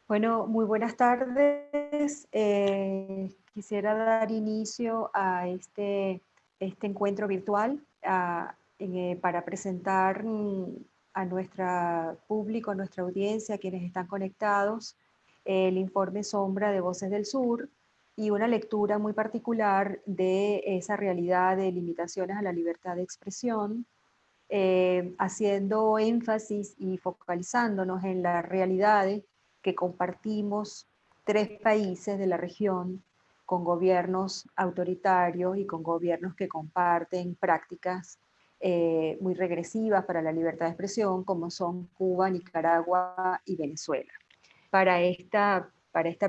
Bueno, muy buenas tardes. Quisiera dar inicio a este encuentro virtual para presentar a nuestro público, a nuestra audiencia, a quienes están conectados, el informe Sombra de Voces del Sur y una lectura muy particular de esa realidad de limitaciones a la libertad de expresión, haciendo énfasis y focalizándonos en las realidades que compartimos tres países de la región con gobiernos autoritarios y con gobiernos que comparten prácticas muy regresivas para la libertad de expresión, como son Cuba, Nicaragua y Venezuela. Para esta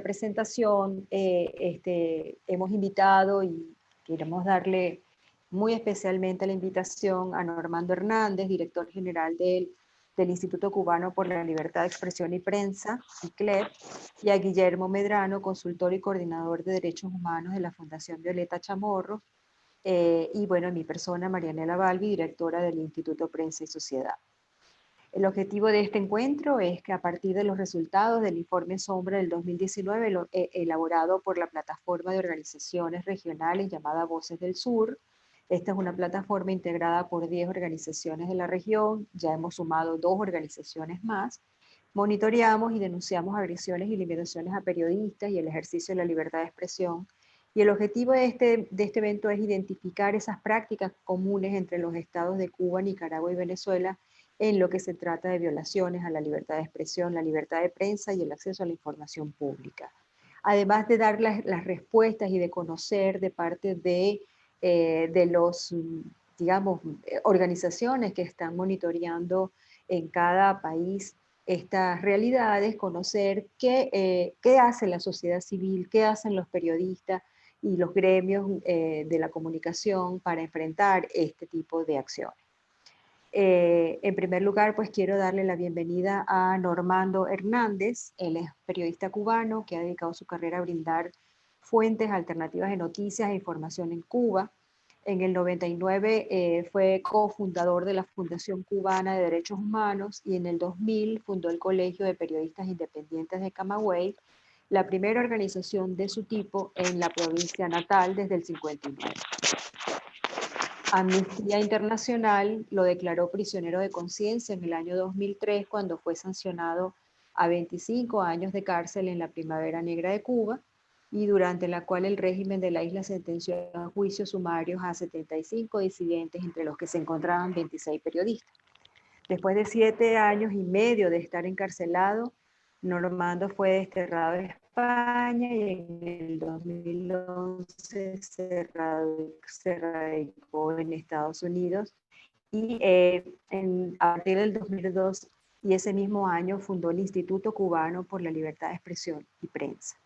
presentación hemos invitado y queremos darle muy especialmente la invitación a Normando Hernández, director general del Instituto Cubano por la Libertad de Expresión y Prensa, ICLEP, y a Guillermo Medrano, consultor y coordinador de Derechos Humanos de la Fundación Violeta Chamorro, y bueno, mi persona, Marianela Balbi, directora del Instituto Prensa y Sociedad. El objetivo de este encuentro es que a partir de los resultados del informe Sombra del 2019, elaborado por la plataforma de organizaciones regionales llamada Voces del Sur, esta es una plataforma integrada por 10 organizaciones de la región, ya hemos sumado 2 organizaciones más, monitoreamos y denunciamos agresiones y limitaciones a periodistas y el ejercicio de la libertad de expresión. Y el objetivo de este evento es identificar esas prácticas comunes entre los estados de Cuba, Nicaragua y Venezuela en lo que se trata de violaciones a la libertad de expresión, la libertad de prensa y el acceso a la información pública. Además de dar las respuestas y de conocer de parte de los, digamos, organizaciones que están monitoreando en cada país estas realidades, conocer qué hace la sociedad civil, qué hacen los periodistas y los gremios de la comunicación para enfrentar este tipo de acciones. En primer lugar, pues quiero darle la bienvenida a Normando Hernández. Él es periodista cubano que ha dedicado su carrera a brindar fuentes alternativas de noticias e información en Cuba. En el 99 fue cofundador de la Fundación Cubana de Derechos Humanos y en el 2000 fundó el Colegio de Periodistas Independientes de Camagüey, la primera organización de su tipo en la provincia natal desde el 59. Amnistía Internacional lo declaró prisionero de conciencia en el año 2003 cuando fue sancionado a 25 años de cárcel en la Primavera Negra de Cuba y durante la cual el régimen de la isla sentenció a juicios sumarios a 75 disidentes, entre los que se encontraban 26 periodistas. Después de 7 años y medio de estar encarcelado, Normando fue desterrado de España y en el 2011 se radicó en Estados Unidos y a partir del 2002 y ese mismo año fundó el Instituto Cubano por la Libertad de Expresión y Prensa.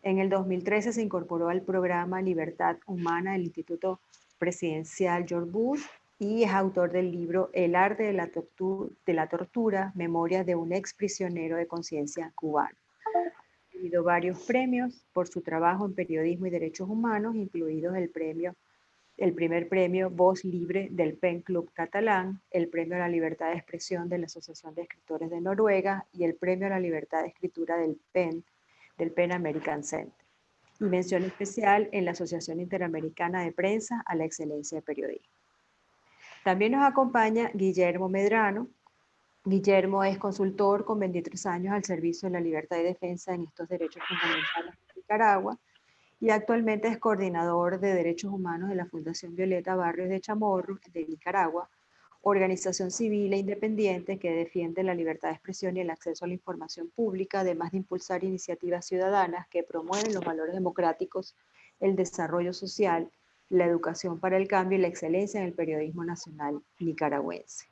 En el 2013 se incorporó al programa Libertad Humana del Instituto Presidencial George Bush y es autor del libro El arte de la tortura, Memorias de un exprisionero de conciencia cubano. Ha recibido varios premios por su trabajo en periodismo y derechos humanos, incluidos el primer premio Voz Libre del PEN Club Catalán, el premio a la libertad de expresión de la Asociación de Escritores de Noruega y el premio a la libertad de escritura del PEN American Center. Y mención especial en la Asociación Interamericana de Prensa a la Excelencia de Periodismo. También nos acompaña Guillermo Medrano. Guillermo es consultor con 23 años al servicio de la libertad y defensa en estos derechos fundamentales de Nicaragua y actualmente es coordinador de derechos humanos de la Fundación Violeta Barrios de Chamorro de Nicaragua, organización civil e independiente que defiende la libertad de expresión y el acceso a la información pública, además de impulsar iniciativas ciudadanas que promueven los valores democráticos, el desarrollo social, la educación para el cambio y la excelencia en el periodismo nacional nicaragüense.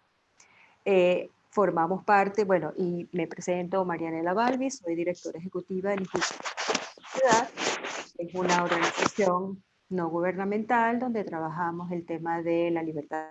Formamos parte, bueno, y me presento Marianela Balbi, soy directora ejecutiva del Instituto de la Ciudad. Es una organización no gubernamental donde trabajamos el tema de la libertad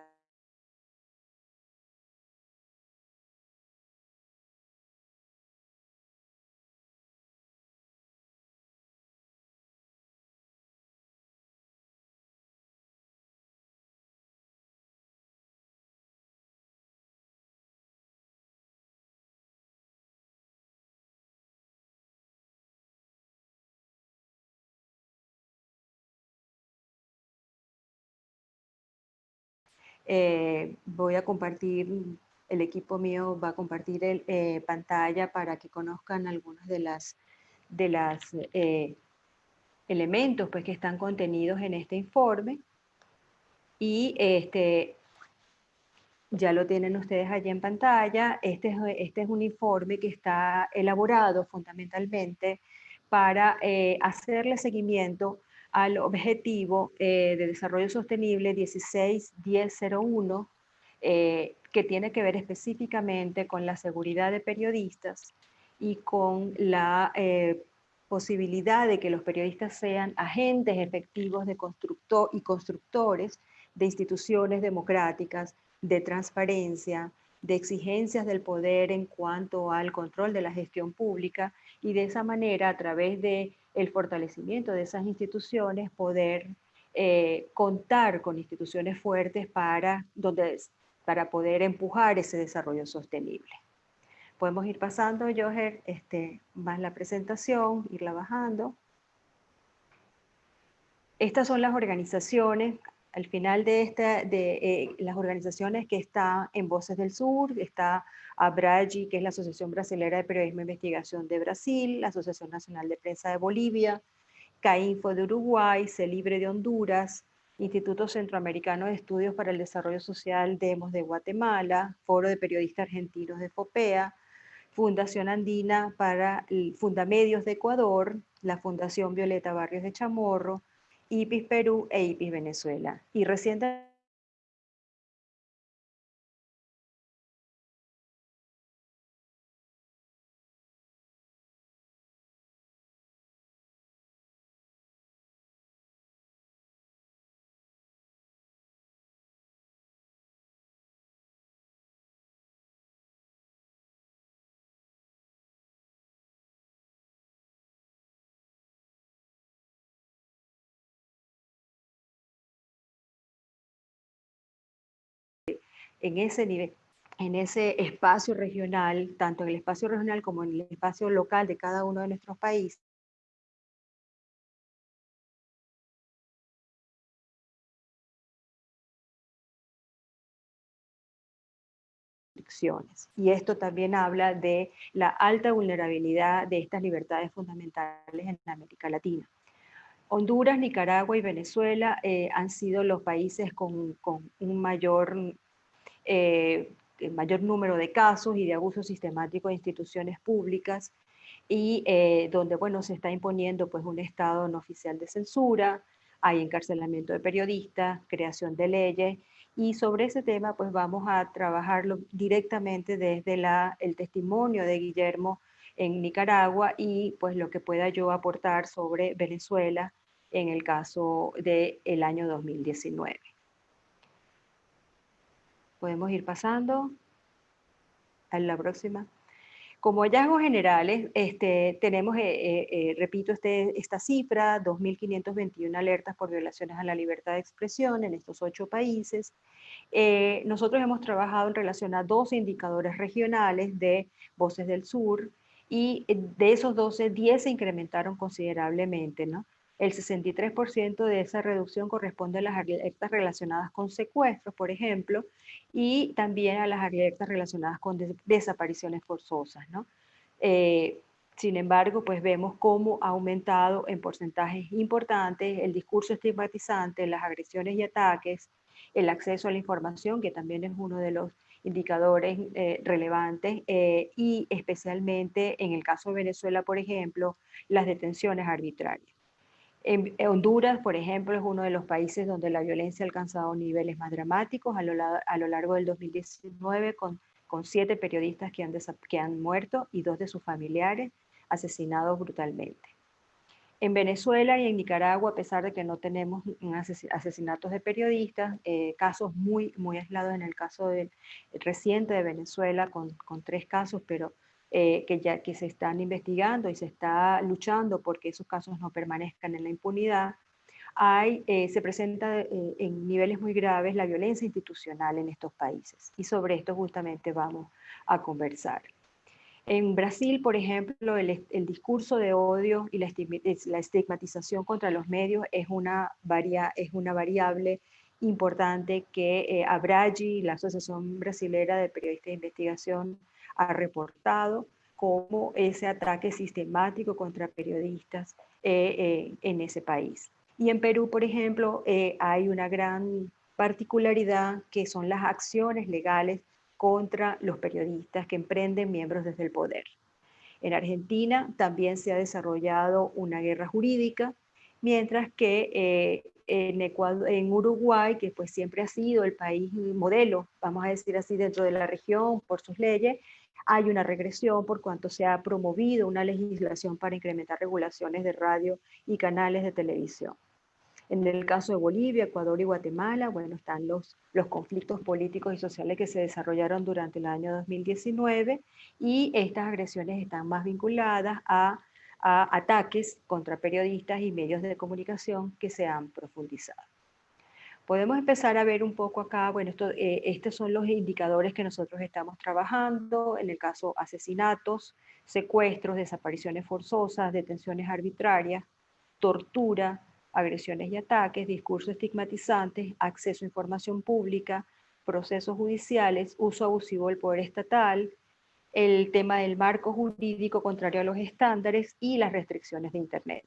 Voy a compartir, el equipo mío va a compartir pantalla para que conozcan algunos de las elementos pues, que están contenidos en este informe. Y ya lo tienen ustedes allí en pantalla. Este es un informe que está elaborado fundamentalmente para hacerle seguimiento al objetivo de desarrollo sostenible 16-1001, que tiene que ver específicamente con la seguridad de periodistas y con la posibilidad de que los periodistas sean agentes efectivos de y constructores de instituciones democráticas, de transparencia, de exigencias del poder en cuanto al control de la gestión pública, y de esa manera, a través del fortalecimiento de esas instituciones, poder contar con instituciones fuertes para poder empujar ese desarrollo sostenible. Podemos ir pasando, Joher, más la presentación, irla bajando. Estas son las organizaciones. Al final de las organizaciones que están en Voces del Sur, está ABRAGI, que es la Asociación Brasilera de Periodismo e Investigación de Brasil, la Asociación Nacional de Prensa de Bolivia, CAINFO de Uruguay, CELIBRE de Honduras, Instituto Centroamericano de Estudios para el Desarrollo Social, DEMOS de Guatemala, Foro de Periodistas Argentinos de FOPEA, Fundación Andina para Fundamedios de Ecuador, la Fundación Violeta Barrios de Chamorro, IPIS Perú e IPIS Venezuela. Y recientemente en ese nivel, en ese espacio regional, tanto en el espacio regional como en el espacio local de cada uno de nuestros países, y esto también habla de la alta vulnerabilidad de estas libertades fundamentales en América Latina. Honduras, Nicaragua y Venezuela han sido los países con un mayor número de casos y de abuso sistemático de instituciones públicas, y donde, bueno, se está imponiendo pues un estado no oficial de censura, hay encarcelamiento de periodistas, creación de leyes, y sobre ese tema pues vamos a trabajarlo directamente desde el testimonio de Guillermo en Nicaragua, y pues lo que pueda yo aportar sobre Venezuela en el caso del año 2019. Podemos ir pasando a la próxima. Como hallazgos generales, tenemos, repito, esta cifra, 2.521 alertas por violaciones a la libertad de expresión en estos 8 países. Nosotros hemos trabajado en relación a 12 indicadores regionales de Voces del Sur, y de esos 12, 10 se incrementaron considerablemente, ¿no? El 63% de esa reducción corresponde a las alertas relacionadas con secuestros, por ejemplo, y también a las alertas relacionadas con desapariciones forzosas, ¿no? Sin embargo, pues vemos cómo ha aumentado en porcentajes importantes el discurso estigmatizante, las agresiones y ataques, el acceso a la información, que también es uno de los indicadores relevantes, y especialmente en el caso de Venezuela, por ejemplo, las detenciones arbitrarias. En Honduras, por ejemplo, es uno de los países donde la violencia ha alcanzado niveles más dramáticos a lo largo del 2019, con 7 periodistas que han muerto y 2 de sus familiares asesinados brutalmente. En Venezuela y en Nicaragua, a pesar de que no tenemos asesinatos de periodistas, casos muy, muy aislados, en el caso reciente de Venezuela, con 3 casos, pero que se están investigando y se está luchando porque esos casos no permanezcan en la impunidad, se presenta en niveles muy graves la violencia institucional en estos países. Y sobre esto justamente vamos a conversar. En Brasil, por ejemplo, el discurso de odio y la estigmatización contra los medios es una variable importante que ABRAGI, la Asociación Brasilera de Periodistas de Investigación, ha reportado como ese ataque sistemático contra periodistas en ese país. Y en Perú, por ejemplo, hay una gran particularidad que son las acciones legales contra los periodistas que emprenden miembros desde el poder. En Argentina también se ha desarrollado una guerra jurídica, mientras que en Uruguay, que pues siempre ha sido el país modelo, vamos a decir así, dentro de la región por sus leyes, hay una regresión por cuanto se ha promovido una legislación para incrementar regulaciones de radio y canales de televisión. En el caso de Bolivia, Ecuador y Guatemala, bueno, están los conflictos políticos y sociales que se desarrollaron durante el año 2019 y estas agresiones están más vinculadas a ataques contra periodistas y medios de comunicación que se han profundizado. Podemos empezar a ver un poco acá, bueno, estos son los indicadores que nosotros estamos trabajando, en el caso asesinatos, secuestros, desapariciones forzosas, detenciones arbitrarias, tortura, agresiones y ataques, discursos estigmatizantes, acceso a información pública, procesos judiciales, uso abusivo del poder estatal, el tema del marco jurídico contrario a los estándares y las restricciones de Internet.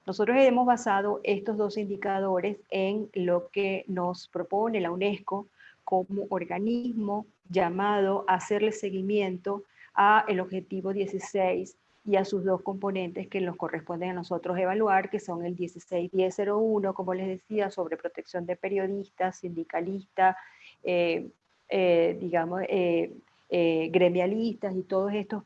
Nosotros hemos basado estos dos indicadores en lo que nos propone la UNESCO como organismo llamado a hacerle seguimiento a el objetivo 16 y a sus dos componentes que nos corresponden a nosotros evaluar, que son el 16.10.01, como les decía, sobre protección de periodistas, sindicalistas, gremialistas y todas estas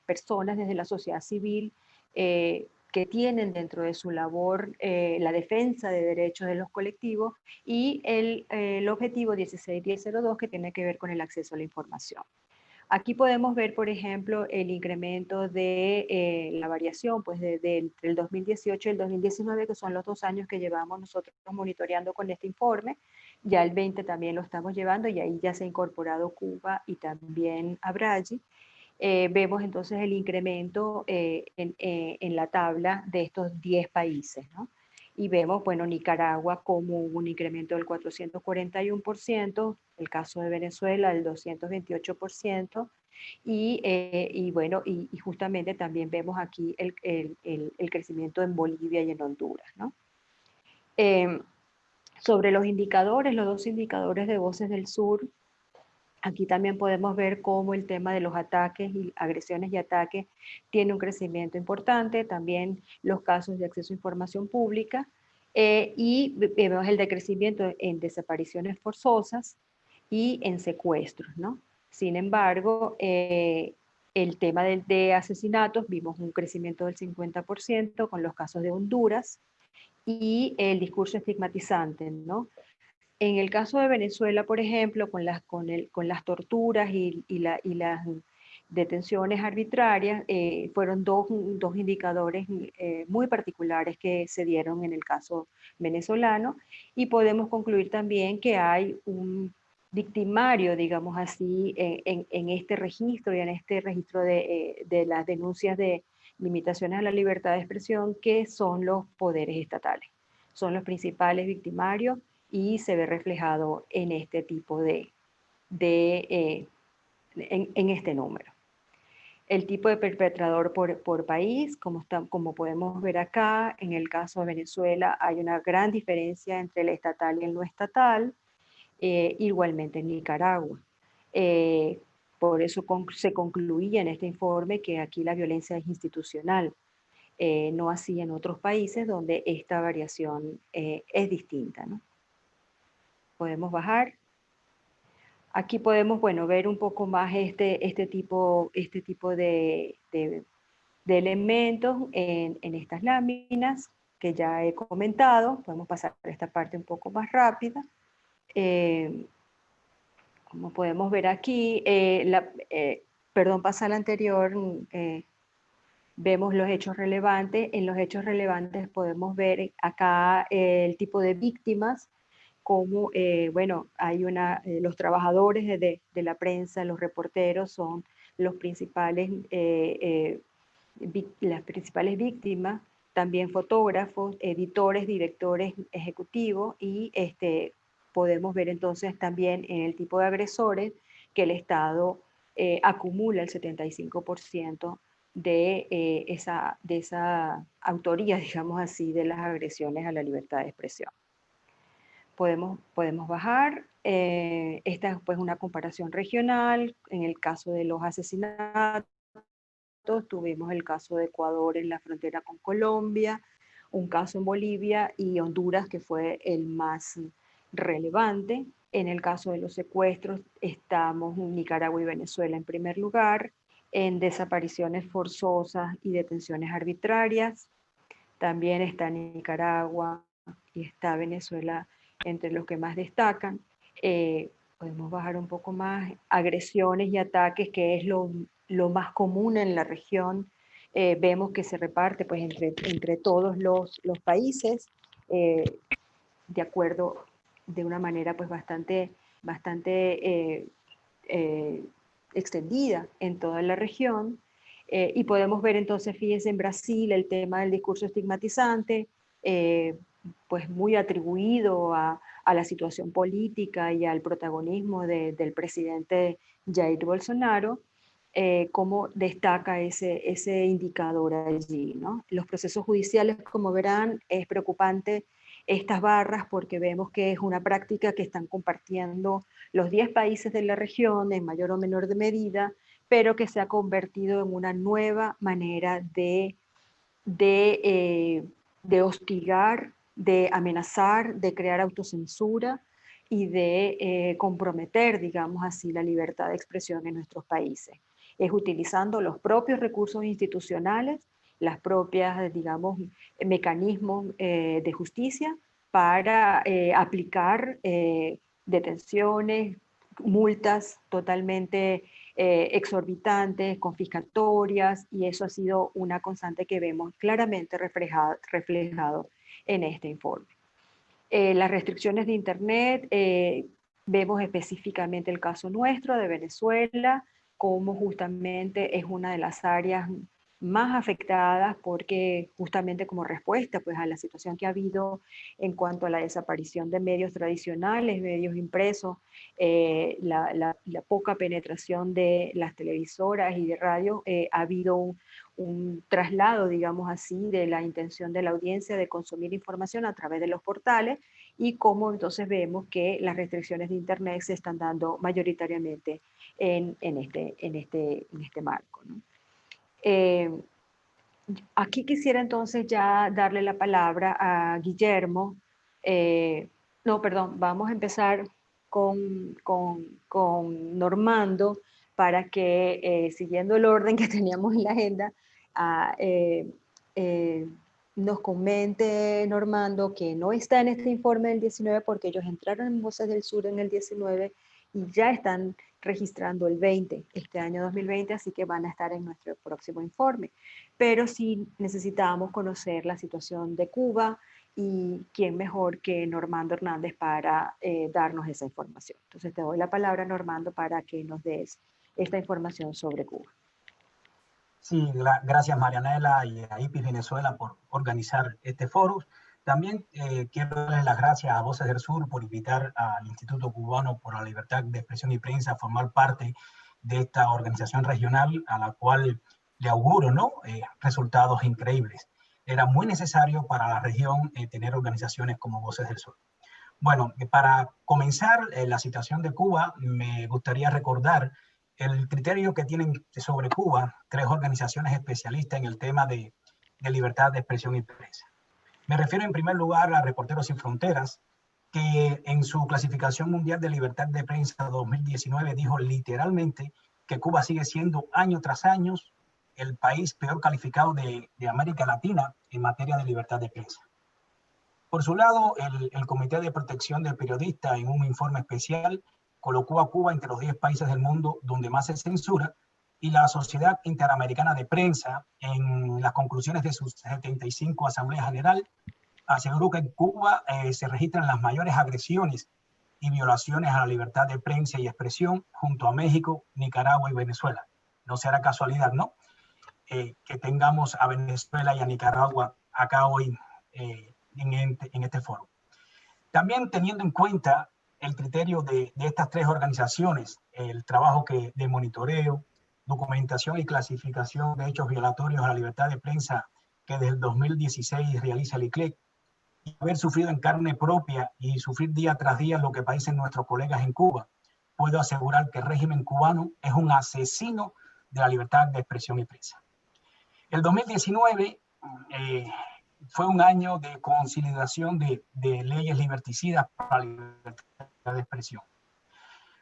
personas desde la sociedad civil que tienen dentro de su labor la defensa de derechos de los colectivos y el objetivo 16.10.02 que tiene que ver con el acceso a la información. Aquí podemos ver, por ejemplo, el incremento de la variación pues entre el 2018 y el 2019, que son los 2 años que llevamos nosotros monitoreando con este informe. Ya el 20 también lo estamos llevando y ahí ya se ha incorporado Cuba y también ABRAGI. Vemos entonces el incremento en la tabla de estos 10 países, ¿no? Y vemos, bueno, Nicaragua como un incremento del 441%, el caso de Venezuela del 228%, y bueno, y justamente también vemos aquí el crecimiento en Bolivia y en Honduras, ¿no? Sobre los indicadores, los dos indicadores de Voces del Sur, aquí también podemos ver cómo el tema de los ataques y agresiones y ataques tiene un crecimiento importante, también los casos de acceso a información pública, y vemos el decrecimiento en desapariciones forzosas y en secuestros, ¿no? Sin embargo, el tema de asesinatos, vimos un crecimiento del 50% con los casos de Honduras y el discurso estigmatizante, ¿no? En el caso de Venezuela, por ejemplo, con las torturas y las detenciones arbitrarias, fueron dos indicadores muy particulares que se dieron en el caso venezolano, y podemos concluir también que hay un victimario, digamos así, en este registro y en este registro de las denuncias de limitaciones a la libertad de expresión, que son los poderes estatales. Son los principales victimarios y se ve reflejado en este tipo en este número. El tipo de perpetrador por país, como podemos ver acá, en el caso de Venezuela hay una gran diferencia entre el estatal y el no estatal, igualmente en Nicaragua. Por eso se concluía en este informe que aquí la violencia es institucional, no así en otros países donde esta variación es distinta, ¿no? Podemos bajar. Aquí podemos, bueno, ver un poco más este tipo de elementos en estas láminas que ya he comentado. Podemos pasar por esta parte un poco más rápida. Como podemos ver aquí, perdón, pasa a la anterior, vemos los hechos relevantes. En los hechos relevantes podemos ver acá el tipo de víctimas, como, bueno, hay los trabajadores de la prensa, los reporteros son las principales víctimas, también fotógrafos, editores, directores ejecutivos y podemos ver entonces también en el tipo de agresores que el Estado acumula el 75% de esa autoría, digamos así, de las agresiones a la libertad de expresión. Podemos bajar. Esta es pues una comparación regional. En el caso de los asesinatos, tuvimos el caso de Ecuador en la frontera con Colombia, un caso en Bolivia y Honduras, que fue el más relevante. En el caso de los secuestros, estamos en Nicaragua y Venezuela en primer lugar. En desapariciones forzosas y detenciones arbitrarias, también está Nicaragua y está Venezuela entre los que más destacan. Podemos bajar un poco más. Agresiones y ataques, que es lo más común en la región. Vemos que se reparte pues, entre todos los países, de acuerdo, de una manera pues, bastante extendida en toda la región. Y podemos ver entonces, fíjense, en Brasil el tema del discurso estigmatizante, pues muy atribuido a la situación política y al protagonismo del presidente Jair Bolsonaro, cómo destaca ese indicador allí, ¿no? Los procesos judiciales, como verán, es preocupante estas barras porque vemos que es una práctica que están compartiendo los 10 países de la región en mayor o menor de medida, pero que se ha convertido en una nueva manera de hostigar, de amenazar, de crear autocensura y de comprometer, digamos así, la libertad de expresión en nuestros países. Es utilizando los propios recursos institucionales, las propias, digamos, mecanismos de justicia para aplicar detenciones, multas totalmente exorbitantes, confiscatorias, y eso ha sido una constante que vemos claramente reflejado en este informe. Las restricciones de Internet, vemos específicamente el caso nuestro de Venezuela, como justamente es una de las áreas más afectadas porque justamente como respuesta pues, a la situación que ha habido en cuanto a la desaparición de medios tradicionales, medios impresos, la poca penetración de las televisoras y de radio, ha habido un traslado, digamos así, de la intención de la audiencia de consumir información a través de los portales y cómo entonces vemos que las restricciones de Internet se están dando mayoritariamente en este marco, ¿no? Aquí quisiera entonces ya darle la palabra a Guillermo. No, perdón, vamos a empezar con Normando para que, siguiendo el orden que teníamos en la agenda, ah, eh, nos comente Normando que no está en este informe del 19 porque ellos entraron en Voces del Sur en el 19 y ya están registrando el 20, este año 2020, así que van a estar en nuestro próximo informe. Pero sí necesitábamos conocer la situación de Cuba y quién mejor que Normando Hernández para darnos esa información. Entonces te doy la palabra, Normando, para que nos des esta información sobre Cuba. Sí, gracias Marianela y a IPIS Venezuela por organizar este foro. También quiero darle las gracias a Voces del Sur por invitar al Instituto Cubano por la Libertad de Expresión y Prensa a formar parte de esta organización regional a la cual le auguro, ¿no? Resultados increíbles. Era muy necesario para la región tener organizaciones como Voces del Sur. Bueno, para comenzar la situación de Cuba, me gustaría recordar el criterio que tienen sobre Cuba 3 organizaciones especialistas en el tema de libertad de expresión y prensa. Me refiero en primer lugar a Reporteros Sin Fronteras, que en su clasificación mundial de libertad de prensa 2019 dijo literalmente que Cuba sigue siendo año tras año el país peor calificado de América Latina en materia de libertad de prensa. Por su lado, el Comité de Protección del Periodista, en un informe especial, colocó a Cuba entre los 10 países del mundo donde más se censura, y la Sociedad Interamericana de Prensa, en las conclusiones de su 75 Asamblea General, aseguró que en Cuba se registran las mayores agresiones y violaciones a la libertad de prensa y expresión junto a México, Nicaragua y Venezuela. No será casualidad, ¿no? Que tengamos a Venezuela y a Nicaragua acá hoy en este foro. También teniendo en cuenta el criterio de estas tres organizaciones, el trabajo de monitoreo, documentación y clasificación de hechos violatorios a la libertad de prensa que desde el 2016 realiza el ICLEC, y haber sufrido en carne propia y sufrir día tras día lo que padecen nuestros colegas en Cuba, puedo asegurar que el régimen cubano es un asesino de la libertad de expresión y prensa. El 2019 fue un año de consolidación de leyes liberticidas para la libertad de expresión.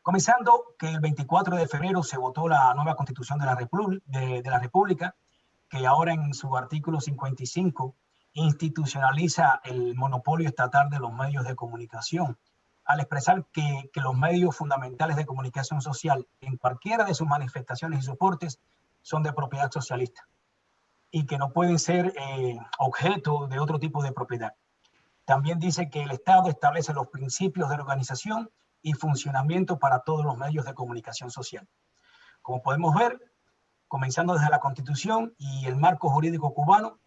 Comenzando que el 24 de febrero se votó la nueva Constitución de la República, que ahora en su artículo 55 institucionaliza el monopolio estatal de los medios de comunicación, al expresar que los medios fundamentales de comunicación social, en cualquiera de sus manifestaciones y soportes, son de propiedad socialista y que no pueden ser objeto de otro tipo de propiedad. También dice que el Estado establece los principios de organización y funcionamiento para todos los medios de comunicación social. Como podemos ver, comenzando desde la Constitución y el marco jurídico cubano,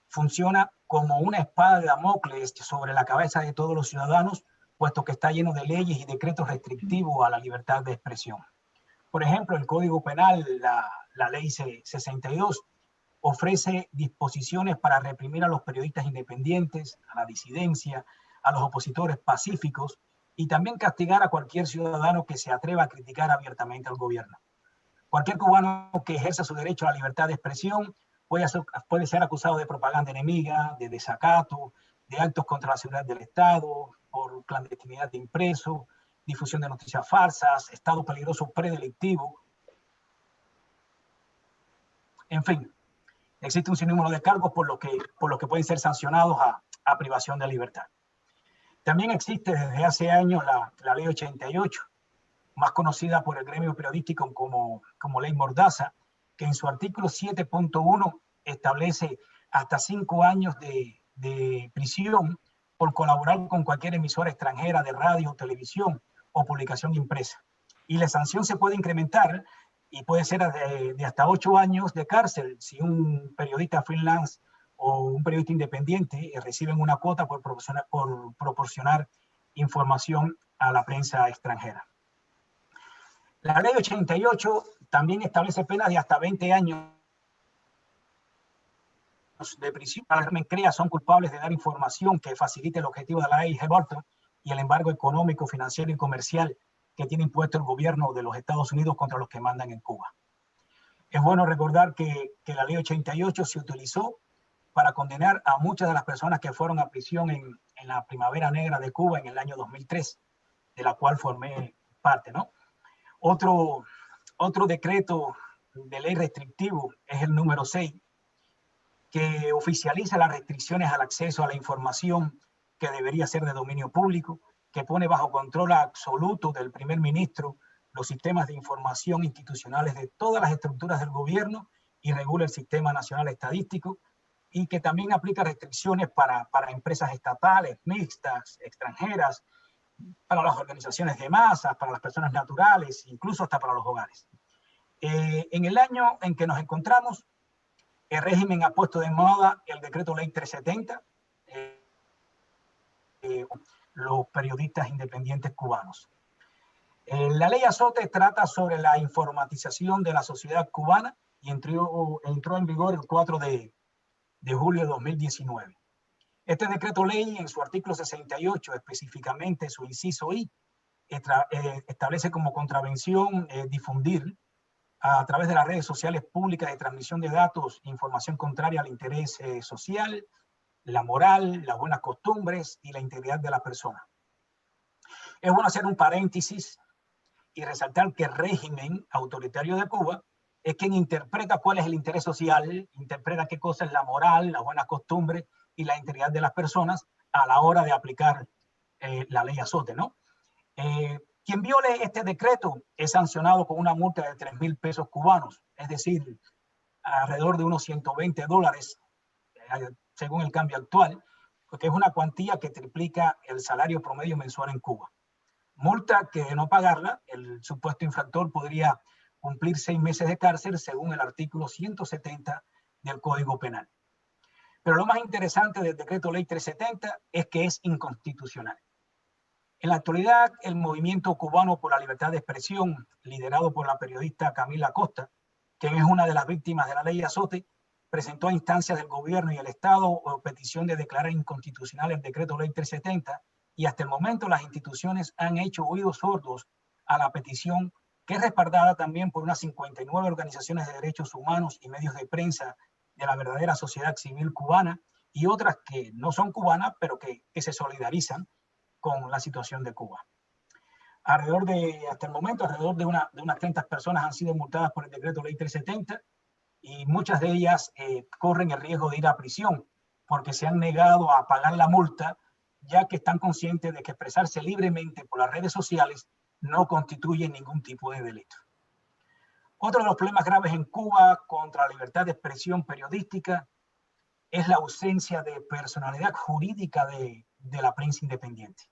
funciona como una espada de Damocles sobre la cabeza de todos los ciudadanos, puesto que está lleno de leyes y decretos restrictivos a la libertad de expresión. Por ejemplo, el Código Penal, la Ley 62, ofrece disposiciones para reprimir a los periodistas independientes, a la disidencia, a los opositores pacíficos y también castigar a cualquier ciudadano que se atreva a criticar abiertamente al gobierno. Cualquier cubano que ejerza su derecho a la libertad de expresión puede ser acusado de propaganda enemiga, de desacato, de actos contra la seguridad del Estado, por clandestinidad de impreso, difusión de noticias falsas, estado peligroso predelictivo. En fin, existe un sinnúmero de cargos por lo que pueden ser sancionados a privación de libertad. También existe desde hace años la Ley 88, más conocida por el gremio periodístico como Ley Mordaza, que en su artículo 7.1 establece hasta 5 años de prisión por colaborar con cualquier emisora extranjera de radio, televisión o publicación impresa. Y la sanción se puede incrementar y puede ser de hasta 8 años de cárcel si un periodista freelance o un periodista independiente reciben una cuota por proporcionar información a la prensa extranjera. La Ley 88 también establece penas de hasta 20 años de prisión. El régimen CREA son culpables de dar información que facilite el objetivo de la ley Bolton y el embargo económico, financiero y comercial que tiene impuesto el gobierno de los Estados Unidos contra los que mandan en Cuba. Es bueno recordar que la Ley 88 se utilizó para condenar a muchas de las personas que fueron a prisión en la Primavera Negra de Cuba en el año 2003, de la cual formé parte, ¿no? Otro decreto de ley restrictivo es el número 6, que oficializa las restricciones al acceso a la información que debería ser de dominio público, que pone bajo control absoluto del primer ministro los sistemas de información institucionales de todas las estructuras del gobierno y regula el sistema nacional estadístico, y que también aplica restricciones para empresas estatales, mixtas, extranjeras, para las organizaciones de masas, para las personas naturales, incluso hasta para los hogares. En el año en que nos encontramos, el régimen ha puesto de moda el decreto ley 370, los periodistas independientes cubanos. La ley Azote trata sobre la informatización de la sociedad cubana y entró en vigor el 4 de julio de 2019. Este decreto ley, en su artículo 68, específicamente su inciso I, establece como contravención difundir a través de las redes sociales públicas de transmisión de datos información contraria al interés social, la moral, las buenas costumbres y la integridad de la persona. Es bueno hacer un paréntesis y resaltar que el régimen autoritario de Cuba es quien interpreta cuál es el interés social, interpreta qué cosa es la moral, las buenas costumbres y la integridad de las personas a la hora de aplicar la ley Azote, ¿no? Quien viole este decreto es sancionado con una multa de 3.000 pesos cubanos, es decir, alrededor de unos $120 según el cambio actual, porque es una cuantía que triplica el salario promedio mensual en Cuba. Multa que de no pagarla, el supuesto infractor podría cumplir 6 meses de cárcel según el artículo 170 del Código Penal. Pero lo más interesante del decreto ley 370 es que es inconstitucional. En la actualidad, el movimiento cubano por la libertad de expresión, liderado por la periodista Camila Costa, quien es una de las víctimas de la ley Azote, presentó a instancias del gobierno y el Estado petición de declarar inconstitucional el decreto ley 370, y hasta el momento las instituciones han hecho oídos sordos a la petición, que es respaldada también por unas 59 organizaciones de derechos humanos y medios de prensa de la verdadera sociedad civil cubana, y otras que no son cubanas, pero que se solidarizan con la situación de Cuba. Hasta el momento, alrededor de unas 30 personas han sido multadas por el decreto ley 370, y muchas de ellas corren el riesgo de ir a prisión porque se han negado a pagar la multa, ya que están conscientes de que expresarse libremente por las redes sociales no constituye ningún tipo de delito. Otro de los problemas graves en Cuba contra la libertad de expresión periodística es la ausencia de personalidad jurídica de la prensa independiente.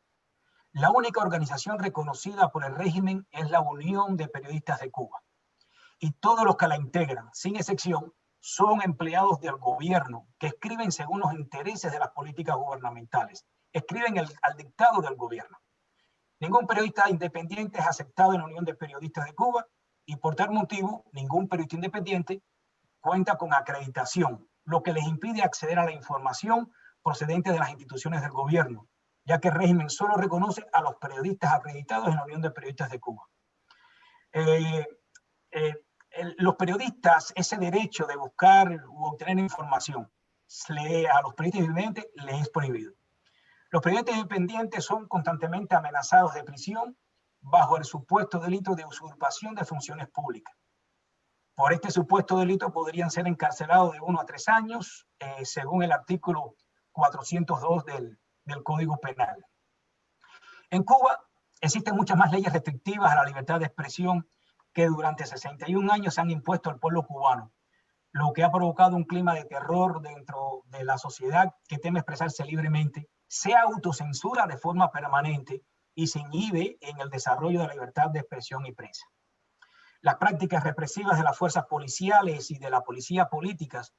La única organización reconocida por el régimen es la Unión de Periodistas de Cuba. Y todos los que la integran, sin excepción, son empleados del gobierno que escriben según los intereses de las políticas gubernamentales. Escriben al dictado del gobierno. Ningún periodista independiente es aceptado en la Unión de Periodistas de Cuba, y por tal motivo, ningún periodista independiente cuenta con acreditación, lo que les impide acceder a la información procedente de las instituciones del gobierno, ya que el régimen solo reconoce a los periodistas acreditados en la Unión de Periodistas de Cuba. Los periodistas, ese derecho de buscar u obtener información, a los periodistas independientes les es prohibido. Los periodistas independientes son constantemente amenazados de prisión bajo el supuesto delito de usurpación de funciones públicas. Por este supuesto delito podrían ser encarcelados de 1 a 3 años, según el artículo 402 del Código Penal. En Cuba existen muchas más leyes restrictivas a la libertad de expresión que durante 61 años se han impuesto al pueblo cubano, lo que ha provocado un clima de terror dentro de la sociedad que teme expresarse libremente, se autocensura de forma permanente y se inhibe en el desarrollo de la libertad de expresión y prensa. Las prácticas represivas de las fuerzas policiales y de la policía políticas,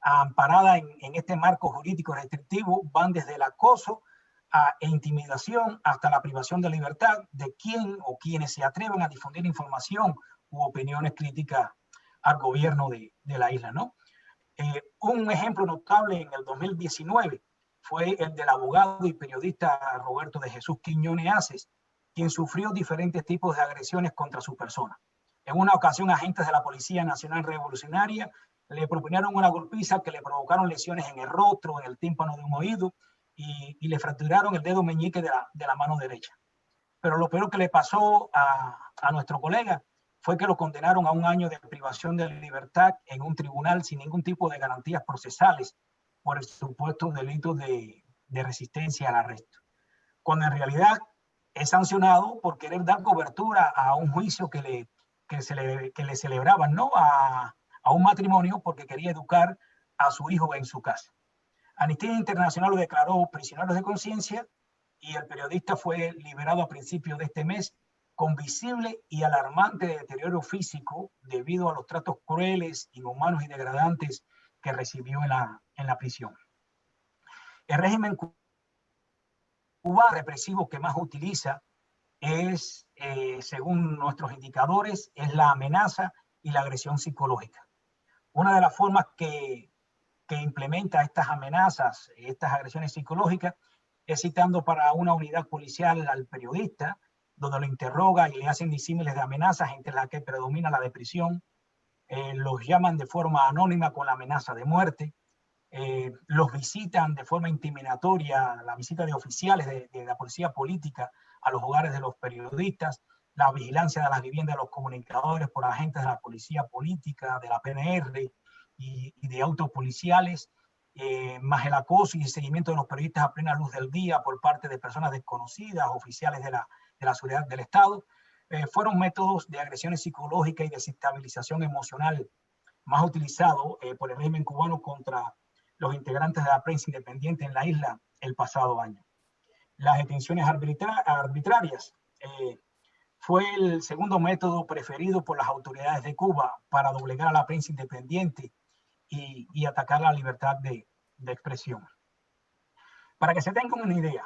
amparadas en este marco jurídico restrictivo, van desde el acoso e intimidación hasta la privación de libertad de quien o quienes se atrevan a difundir información u opiniones críticas al gobierno de la isla, ¿no? Un ejemplo notable en el 2019 fue el del abogado y periodista Roberto de Jesús Quiñones Aces, quien sufrió diferentes tipos de agresiones contra su persona. En una ocasión, agentes de la Policía Nacional Revolucionaria le propusieron una golpiza que le provocaron lesiones en el rostro, en el tímpano de un oído, y le fracturaron el dedo meñique de la mano derecha. Pero lo peor que le pasó a nuestro colega fue que lo condenaron a 1 año de privación de libertad en un tribunal sin ningún tipo de garantías procesales por el supuesto delito de resistencia al arresto, cuando en realidad es sancionado por querer dar cobertura a un juicio que le celebraban, ¿no? a un matrimonio, porque quería educar a su hijo en su casa. Amnistía Internacional lo declaró prisionero de conciencia, y el periodista fue liberado a principios de este mes con visible y alarmante deterioro físico debido a los tratos crueles, inhumanos y degradantes que recibió en la prisión. El régimen cubano represivo que más utiliza es, según nuestros indicadores, es la amenaza y la agresión psicológica. Una de las formas que implementa estas amenazas, estas agresiones psicológicas, es citando para una unidad policial al periodista, donde lo interroga y le hacen disímiles de amenazas entre las que predomina la depresión. Los llaman de forma anónima con la amenaza de muerte. Los visitan de forma intimidatoria, la visita de oficiales de la policía política a los hogares de los periodistas, la vigilancia de las viviendas de los comunicadores por agentes de la policía política, de la PNR y de autos policiales, más el acoso y el seguimiento de los periodistas a plena luz del día por parte de personas desconocidas, oficiales de la seguridad del Estado, fueron métodos de agresiones psicológicas y desestabilización emocional más utilizados por el régimen cubano contra los integrantes de la prensa independiente en la isla el pasado año. Las detenciones arbitrarias fue el segundo método preferido por las autoridades de Cuba para doblegar a la prensa independiente y atacar la libertad de de expresión. Para que se tengan una idea,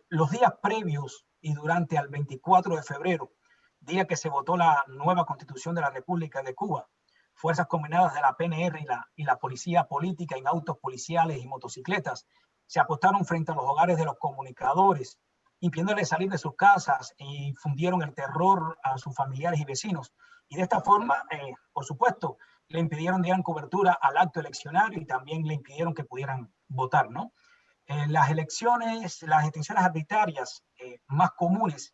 los días previos y durante el 24 de febrero, día que se votó la nueva Constitución de la República de Cuba, fuerzas combinadas de la PNR y la policía política en autos policiales y motocicletas se apostaron frente a los hogares de los comunicadores, impidiéndoles salir de sus casas y fundieron el terror a sus familiares y vecinos. Y de esta forma, por supuesto, le impidieron dar cobertura al acto eleccionario y también le impidieron que pudieran votar, ¿no? Las elecciones, las detenciones arbitrarias más comunes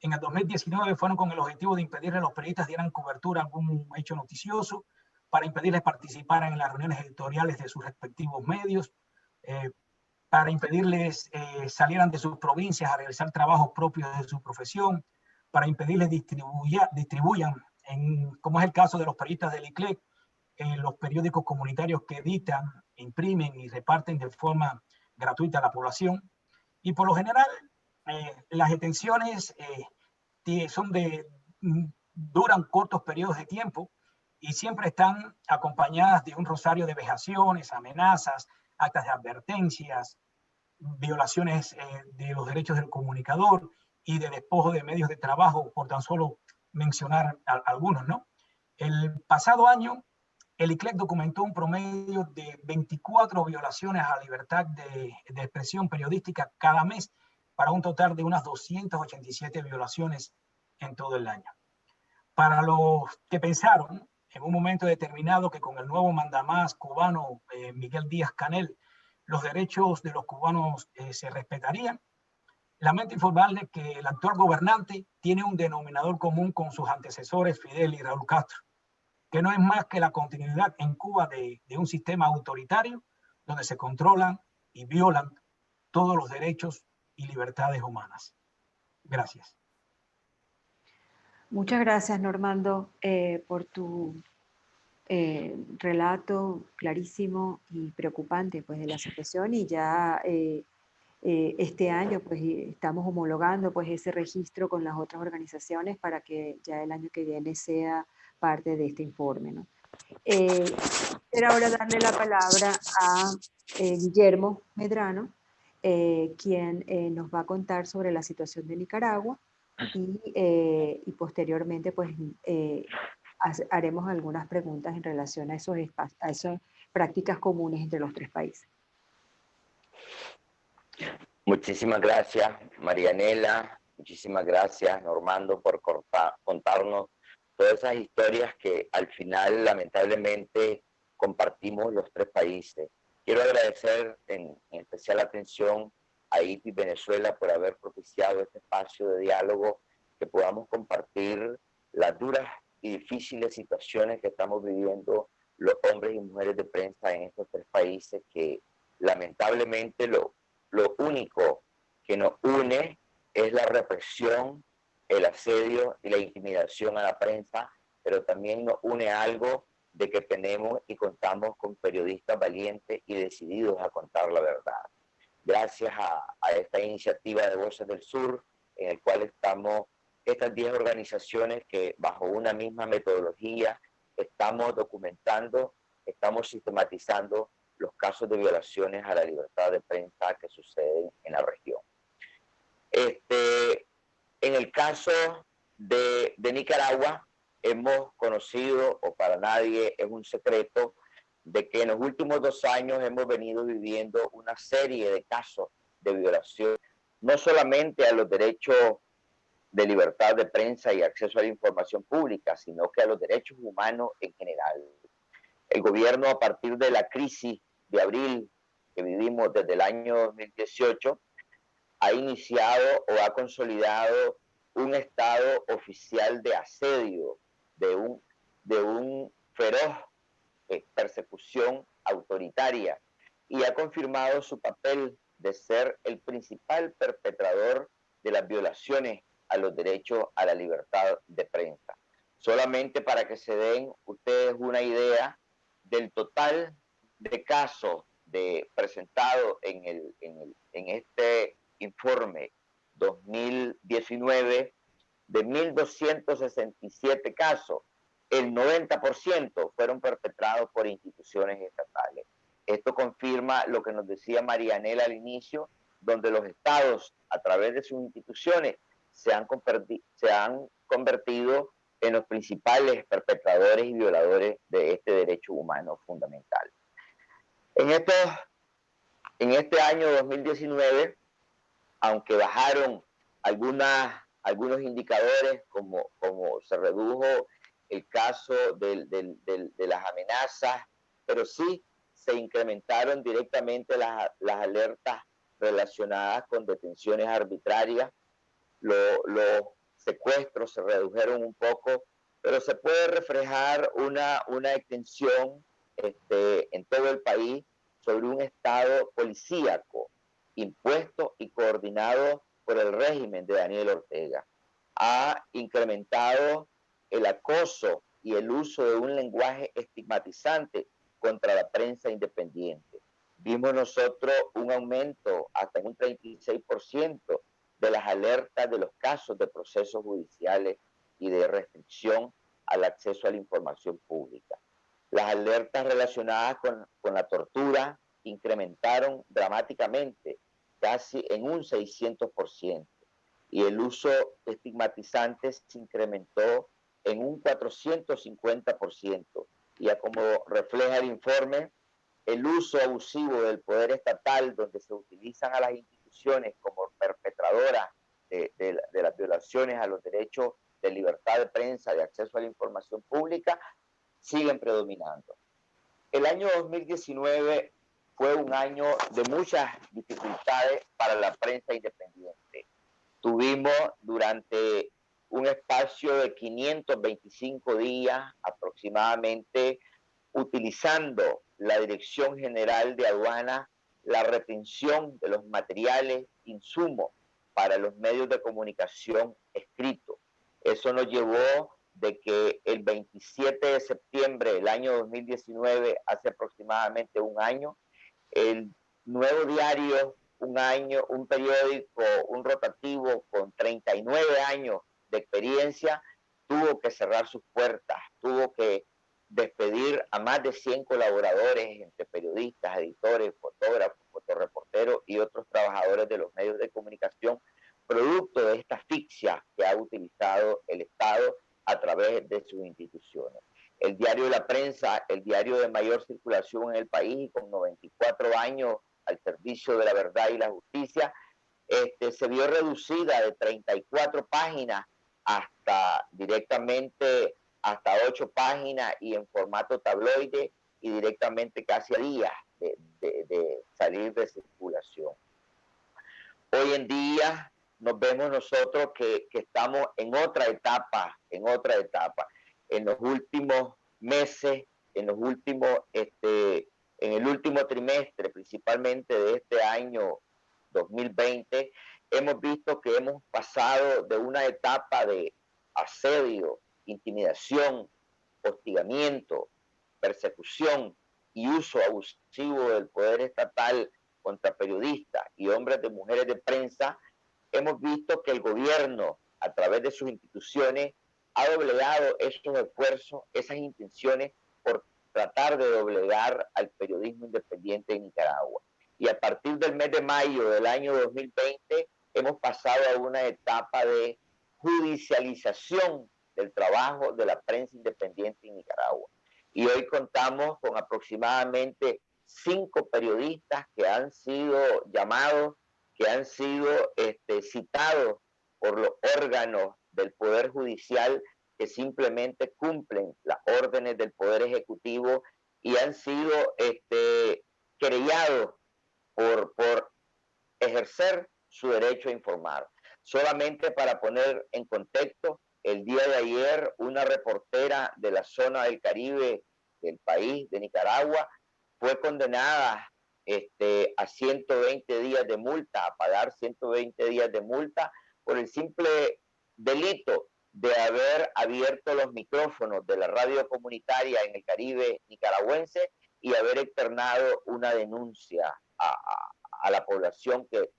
en el 2019 fueron con el objetivo de impedirle a los periodistas dieran cobertura a algún hecho noticioso, para impedirles participar en las reuniones editoriales de sus respectivos medios, para impedirles salieran de sus provincias a realizar trabajos propios de su profesión, para impedirles distribuyan, como es el caso de los periodistas del ICLEC, los periódicos comunitarios que editan, imprimen y reparten de forma gratuita a la población. Y por lo general, las detenciones duran cortos periodos de tiempo y siempre están acompañadas de un rosario de vejaciones, amenazas, actas de advertencias, violaciones de los derechos del comunicador y de despojo de medios de trabajo, por tan solo mencionar algunos, ¿no? El pasado año, el ICLEC documentó un promedio de 24 violaciones a la libertad de expresión periodística cada mes, para un total de unas 287 violaciones en todo el año. Para los que pensaron en un momento determinado que con el nuevo mandamás cubano Miguel Díaz-Canel los derechos de los cubanos se respetarían, lamento informarles que el actual gobernante tiene un denominador común con sus antecesores Fidel y Raúl Castro, que no es más que la continuidad en Cuba de un sistema autoritario donde se controlan y violan todos los derechos y libertades humanas. Gracias. Muchas gracias, Normando, por tu relato clarísimo y preocupante, pues, de la situación. Y ya este año, pues, estamos homologando, pues, ese registro con las otras organizaciones para que ya el año que viene sea parte de este informe, ¿no? Quisiera ahora darle la palabra a Guillermo Medrano, quien nos va a contar sobre la situación de Nicaragua y posteriormente, pues, haremos algunas preguntas en relación a esas prácticas comunes entre los tres países. Muchísimas gracias, Marianela. Muchísimas gracias, Normando, por contarnos todas esas historias que al final, lamentablemente, compartimos los tres países. Quiero agradecer en especial atención a IPI Venezuela por haber propiciado este espacio de diálogo, que podamos compartir las duras y difíciles situaciones que estamos viviendo los hombres y mujeres de prensa en estos tres países, que lamentablemente lo único que nos une es la represión, el asedio y la intimidación a la prensa, pero también nos une algo de que tenemos y contamos con periodistas valientes y decididos a contar la verdad. Gracias a esta iniciativa de Voces del Sur, en el cual estamos estas 10 organizaciones que bajo una misma metodología estamos documentando, estamos sistematizando los casos de violaciones a la libertad de prensa que suceden en la región. En el caso de Nicaragua, hemos conocido, o para nadie es un secreto, de que en los últimos 2 años hemos venido viviendo una serie de casos de violación, no solamente a los derechos de libertad de prensa y acceso a la información pública, sino que a los derechos humanos en general. El gobierno, a partir de la crisis de abril que vivimos desde el año 2018, ha iniciado o ha consolidado un estado oficial de asedio, de un feroz persecución autoritaria, y ha confirmado su papel de ser el principal perpetrador de las violaciones a los derechos a la libertad de prensa. Solamente para que se den ustedes una idea del total de casos presentados en este informe 2019, de 1.267 casos, el 90% fueron perpetrados por instituciones estatales. Esto confirma lo que nos decía Marianela al inicio, donde los estados, a través de sus instituciones, se han convertido en los principales perpetradores y violadores de este derecho humano fundamental. En este año 2019, aunque bajaron algunos indicadores, como se redujo el caso de las amenazas, pero sí se incrementaron directamente las alertas relacionadas con detenciones arbitrarias, los secuestros se redujeron un poco, pero se puede reflejar una extensión en todo el país sobre un estado policíaco impuesto y coordinado por el régimen de Daniel Ortega. Ha incrementado el acoso y el uso de un lenguaje estigmatizante contra la prensa independiente. Vimos nosotros un aumento hasta un 36% de las alertas de los casos de procesos judiciales y de restricción al acceso a la información pública. Las alertas relacionadas con la tortura incrementaron dramáticamente, casi en un 600%, y el uso estigmatizante se incrementó en un 450%. Y como refleja el informe, el uso abusivo del poder estatal, donde se utilizan a las instituciones como perpetradoras de las violaciones a los derechos de libertad de prensa, de acceso a la información pública, siguen predominando. El año 2019 fue un año de muchas dificultades para la prensa independiente. Tuvimos durante un espacio de 525 días aproximadamente, utilizando la Dirección General de Aduanas, la retención de los materiales, insumos para los medios de comunicación escritos. Eso nos llevó de que el 27 de septiembre del año 2019, hace aproximadamente un año, el Nuevo Diario, un periódico, un rotativo con 39 años de experiencia, tuvo que cerrar sus puertas, tuvo que despedir a más de 100 colaboradores, entre periodistas, editores, fotógrafos, fotoreporteros y otros trabajadores de los medios de comunicación, producto de esta asfixia que ha utilizado el Estado a través de sus instituciones. El diario La Prensa, el diario de mayor circulación en el país, con 94 años al servicio de la verdad y la justicia, se vio reducida de 34 páginas hasta directamente hasta 8 páginas y en formato tabloide, y directamente casi a días de salir de circulación. Hoy en día nos vemos nosotros que estamos en otra etapa. En los últimos meses, en el último trimestre, principalmente de este año 2020, hemos visto que hemos pasado de una etapa de asedio, intimidación, hostigamiento, persecución y uso abusivo del poder estatal contra periodistas y hombres y mujeres de prensa. Hemos visto que el gobierno, a través de sus instituciones, ha doblegado esos esfuerzos, esas intenciones, por tratar de doblegar al periodismo independiente en Nicaragua. Y a partir del mes de mayo del año 2020 hemos pasado a una etapa de judicialización del trabajo de la prensa independiente en Nicaragua. Y hoy contamos con aproximadamente 5 periodistas que han sido llamados, que han sido citados por los órganos del Poder Judicial, que simplemente cumplen las órdenes del Poder Ejecutivo y han sido querellados por ejercer su derecho a informar. Solamente para poner en contexto, el día de ayer una reportera de la zona del Caribe del país, de Nicaragua, fue condenada a 120 días de multa, a pagar 120 días de multa por el simple delito de haber abierto los micrófonos de la radio comunitaria en el Caribe nicaragüense y haber externado una denuncia a la población que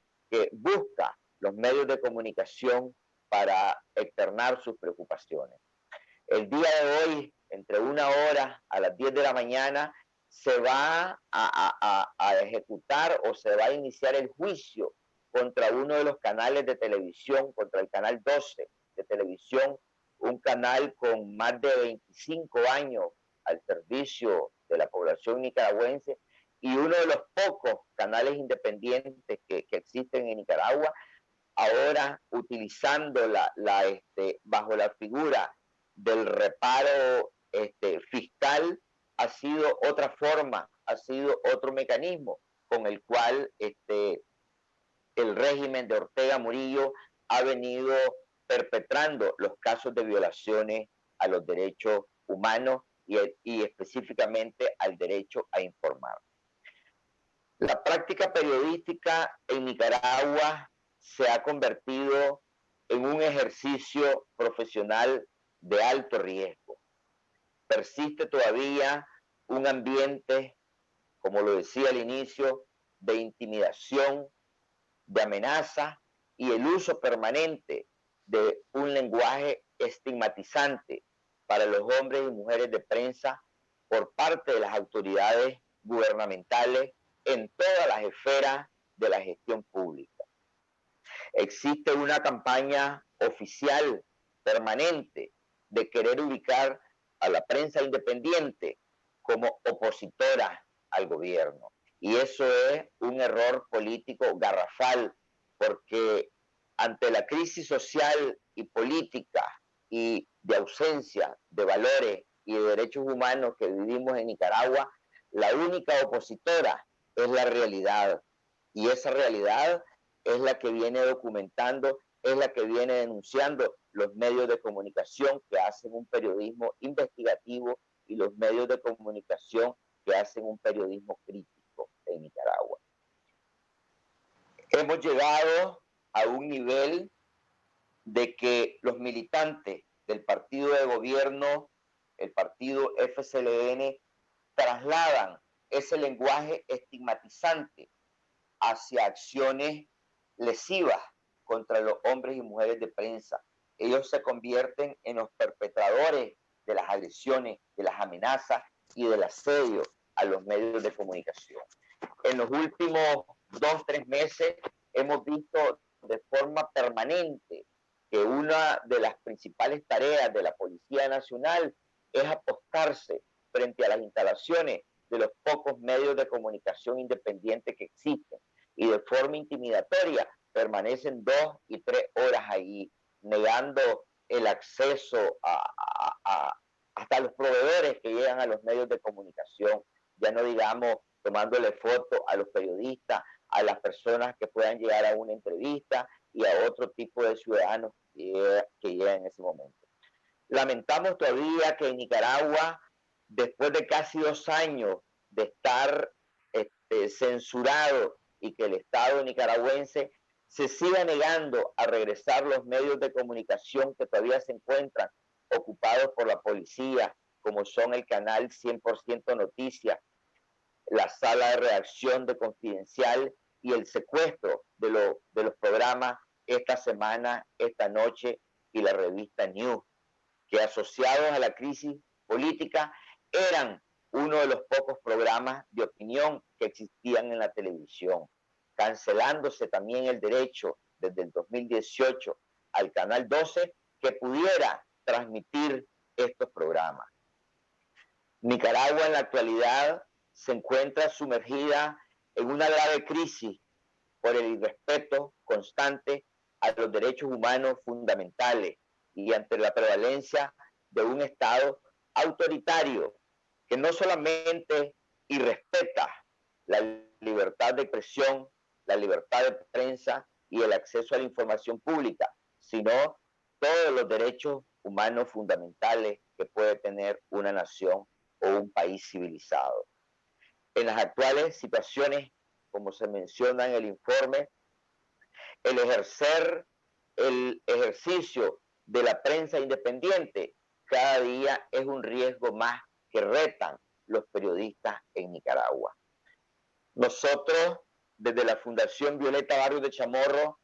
busca los medios de comunicación para externar sus preocupaciones. El día de hoy, entre 1 hora a las 10 de la mañana, se va a ejecutar o se va a iniciar el juicio contra uno de los canales de televisión, contra el canal 12 de televisión, un canal con más de 25 años al servicio de la población nicaragüense y uno de los pocos canales independientes que existen en Nicaragua, ahora utilizando bajo la figura del reparo fiscal, ha sido otra forma, ha sido otro mecanismo con el cual el régimen de Ortega Murillo ha venido perpetrando los casos de violaciones a los derechos humanos y específicamente al derecho a informar. La práctica periodística en Nicaragua se ha convertido en un ejercicio profesional de alto riesgo. Persiste todavía un ambiente, como lo decía al inicio, de intimidación, de amenaza y el uso permanente de un lenguaje estigmatizante para los hombres y mujeres de prensa por parte de las autoridades gubernamentales en todas las esferas de la gestión pública. Existe una campaña oficial permanente de querer ubicar a la prensa independiente como opositora al gobierno. Y eso es un error político garrafal, porque ante la crisis social y política y de ausencia de valores y de derechos humanos que vivimos en Nicaragua, la única opositora es la realidad. Y esa realidad es la que viene documentando, es la que viene denunciando los medios de comunicación que hacen un periodismo investigativo y los medios de comunicación que hacen un periodismo crítico en Nicaragua. Hemos llegado a un nivel de que los militantes del partido de gobierno, el partido FCLN, trasladan ese lenguaje estigmatizante hacia acciones lesivas contra los hombres y mujeres de prensa. Ellos se convierten en los perpetradores de las agresiones, de las amenazas y del asedio a los medios de comunicación. En los últimos 2-3 meses hemos visto de forma permanente que una de las principales tareas de la Policía Nacional es apostarse frente a las instalaciones de los pocos medios de comunicación independientes que existen y de forma intimidatoria permanecen 2 y 3 horas ahí, negando el acceso hasta los proveedores que llegan a los medios de comunicación, ya no digamos tomándole fotos a los periodistas, a las personas que puedan llegar a una entrevista y a otro tipo de ciudadanos que llegan en ese momento. Lamentamos todavía que en Nicaragua, después de casi 2 años de estar censurado y que el Estado nicaragüense se siga negando a regresar los medios de comunicación que todavía se encuentran ocupados por la policía, como son el canal 100% Noticias, la sala de redacción de Confidencial y el secuestro de los programas Esta Semana, Esta Noche y la revista News, que asociados a la crisis política eran uno de los pocos programas de opinión que existían en la televisión, cancelándose también el derecho desde el 2018 al Canal 12 que pudiera transmitir estos programas. Nicaragua en la actualidad se encuentra sumergida en una grave crisis por el irrespeto constante a los derechos humanos fundamentales y ante la prevalencia de un Estado autoritario que no solamente irrespeta la libertad de expresión, la libertad de prensa y el acceso a la información pública, sino todos los derechos humanos fundamentales que puede tener una nación o un país civilizado. En las actuales situaciones, como se menciona en el informe, el ejercicio de la prensa independiente cada día es un riesgo más que retan los periodistas en Nicaragua. Nosotros, desde la Fundación Violeta Barrios de Chamorro,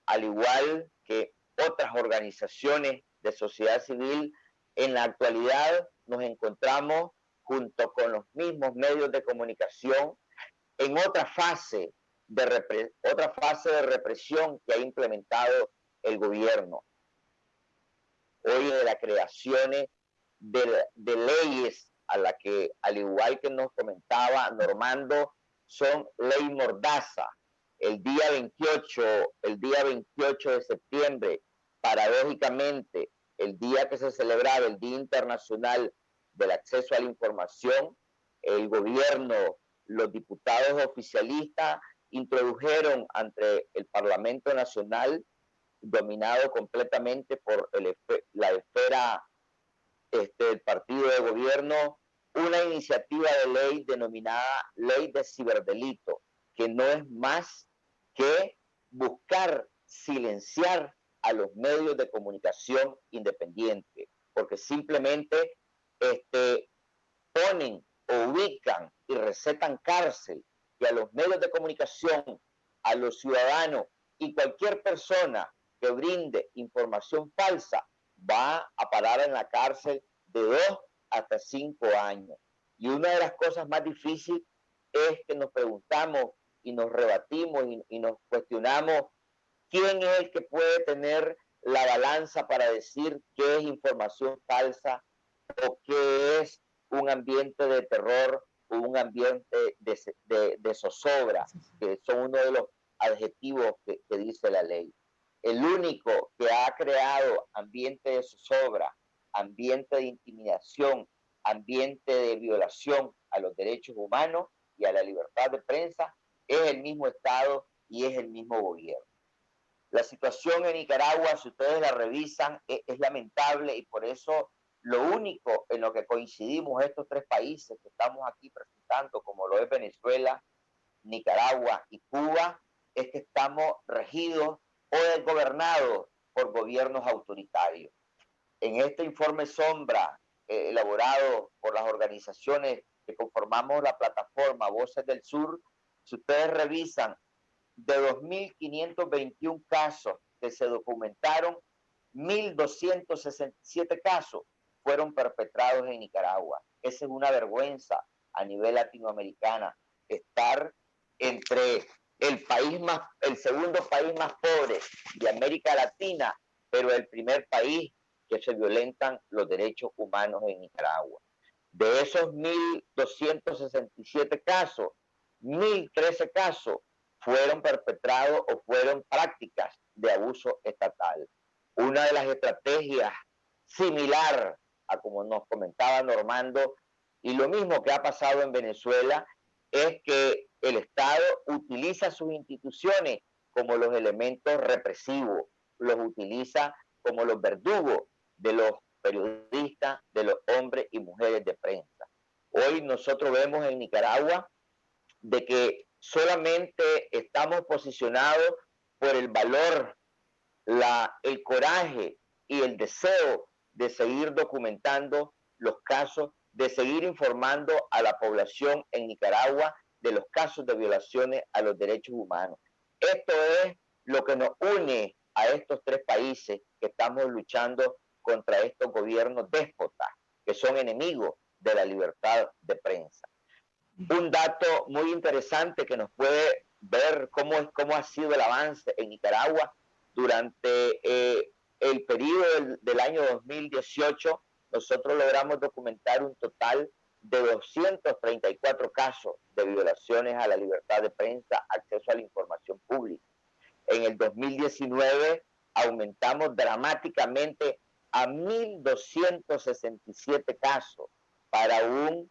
al igual que otras organizaciones de sociedad civil, en la actualidad nos encontramos junto con los mismos medios de comunicación, en otra fase de represión que ha implementado el gobierno. Hoy de las creaciones de leyes a la que, al igual que nos comentaba Normando, son ley mordaza. El día 28 de septiembre, paradójicamente, el día que se celebraba el Día Internacional del Acceso a la Información, el gobierno, los diputados oficialistas introdujeron ante el Parlamento Nacional, dominado completamente por la esfera del partido de gobierno, una iniciativa de ley denominada Ley de Ciberdelito, que no es más que buscar silenciar a los medios de comunicación independientes, porque simplemente ponen o ubican y recetan cárcel, y a los medios de comunicación, a los ciudadanos y cualquier persona que brinde información falsa va a parar en la cárcel de 2 hasta 5 años. Y una de las cosas más difíciles es que nos preguntamos y nos rebatimos y nos cuestionamos quién es el que puede tener la balanza para decir qué es información falsa o qué es un ambiente de terror o un ambiente de zozobra, que son uno de los adjetivos que dice la ley. El único que ha creado ambiente de zozobra, ambiente de intimidación, ambiente de violación a los derechos humanos y a la libertad de prensa es el mismo Estado y es el mismo gobierno. La situación en Nicaragua, si ustedes la revisan, es lamentable, y por eso lo único en lo que coincidimos estos tres países que estamos aquí presentando, como lo es Venezuela, Nicaragua y Cuba, es que estamos regidos o gobernados por gobiernos autoritarios. En este informe sombra elaborado por las organizaciones que conformamos la plataforma Voces del Sur, si ustedes revisan, de 2.521 casos que se documentaron, 1.267 casos fueron perpetrados en Nicaragua. Esa es una vergüenza a nivel latinoamericano, estar entre el segundo país más pobre de América Latina, pero el primer país que se violentan los derechos humanos en Nicaragua. De esos 1.267 casos, 1.013 casos fueron perpetrados o fueron prácticas de abuso estatal. Una de las estrategias similar a como nos comentaba Normando, y lo mismo que ha pasado en Venezuela, es que el Estado utiliza sus instituciones como los elementos represivos, los utiliza como los verdugos de los periodistas, de los hombres y mujeres de prensa. Hoy nosotros vemos en Nicaragua de que solamente estamos posicionados por el valor, el coraje y el deseo de seguir documentando los casos, de seguir informando a la población en Nicaragua de los casos de violaciones a los derechos humanos. Esto es lo que nos une a estos tres países que estamos luchando contra estos gobiernos déspotas, que son enemigos de la libertad de prensa. Un dato muy interesante que nos puede ver cómo ha sido el avance en Nicaragua durante el periodo del año 2018, nosotros logramos documentar un total de 234 casos de violaciones a la libertad de prensa, acceso a la información pública. En el 2019 aumentamos dramáticamente a 1.267 casos para un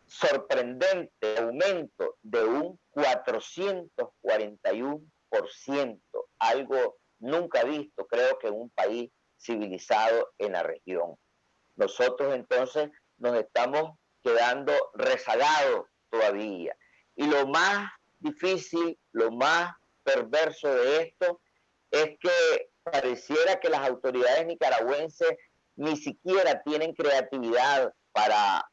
sorprendente aumento de un 441%, algo nunca visto, creo que en un país civilizado en la región. Nosotros entonces nos estamos quedando rezagados todavía. Y lo más difícil, lo más perverso de esto es que pareciera que las autoridades nicaragüenses ni siquiera tienen creatividad para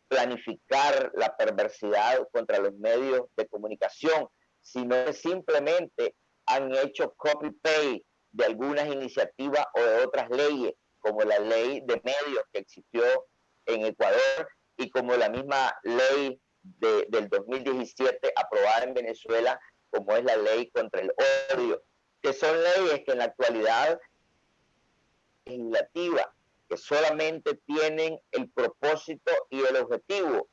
planificar la perversidad contra los medios de comunicación, sino que simplemente han hecho copy-paste de algunas iniciativas o de otras leyes, como la ley de medios que existió en Ecuador, y como la misma ley del 2017 aprobada en Venezuela, como es la ley contra el odio, que son leyes que en la actualidad legislativa, que solamente tienen el propósito y el objetivo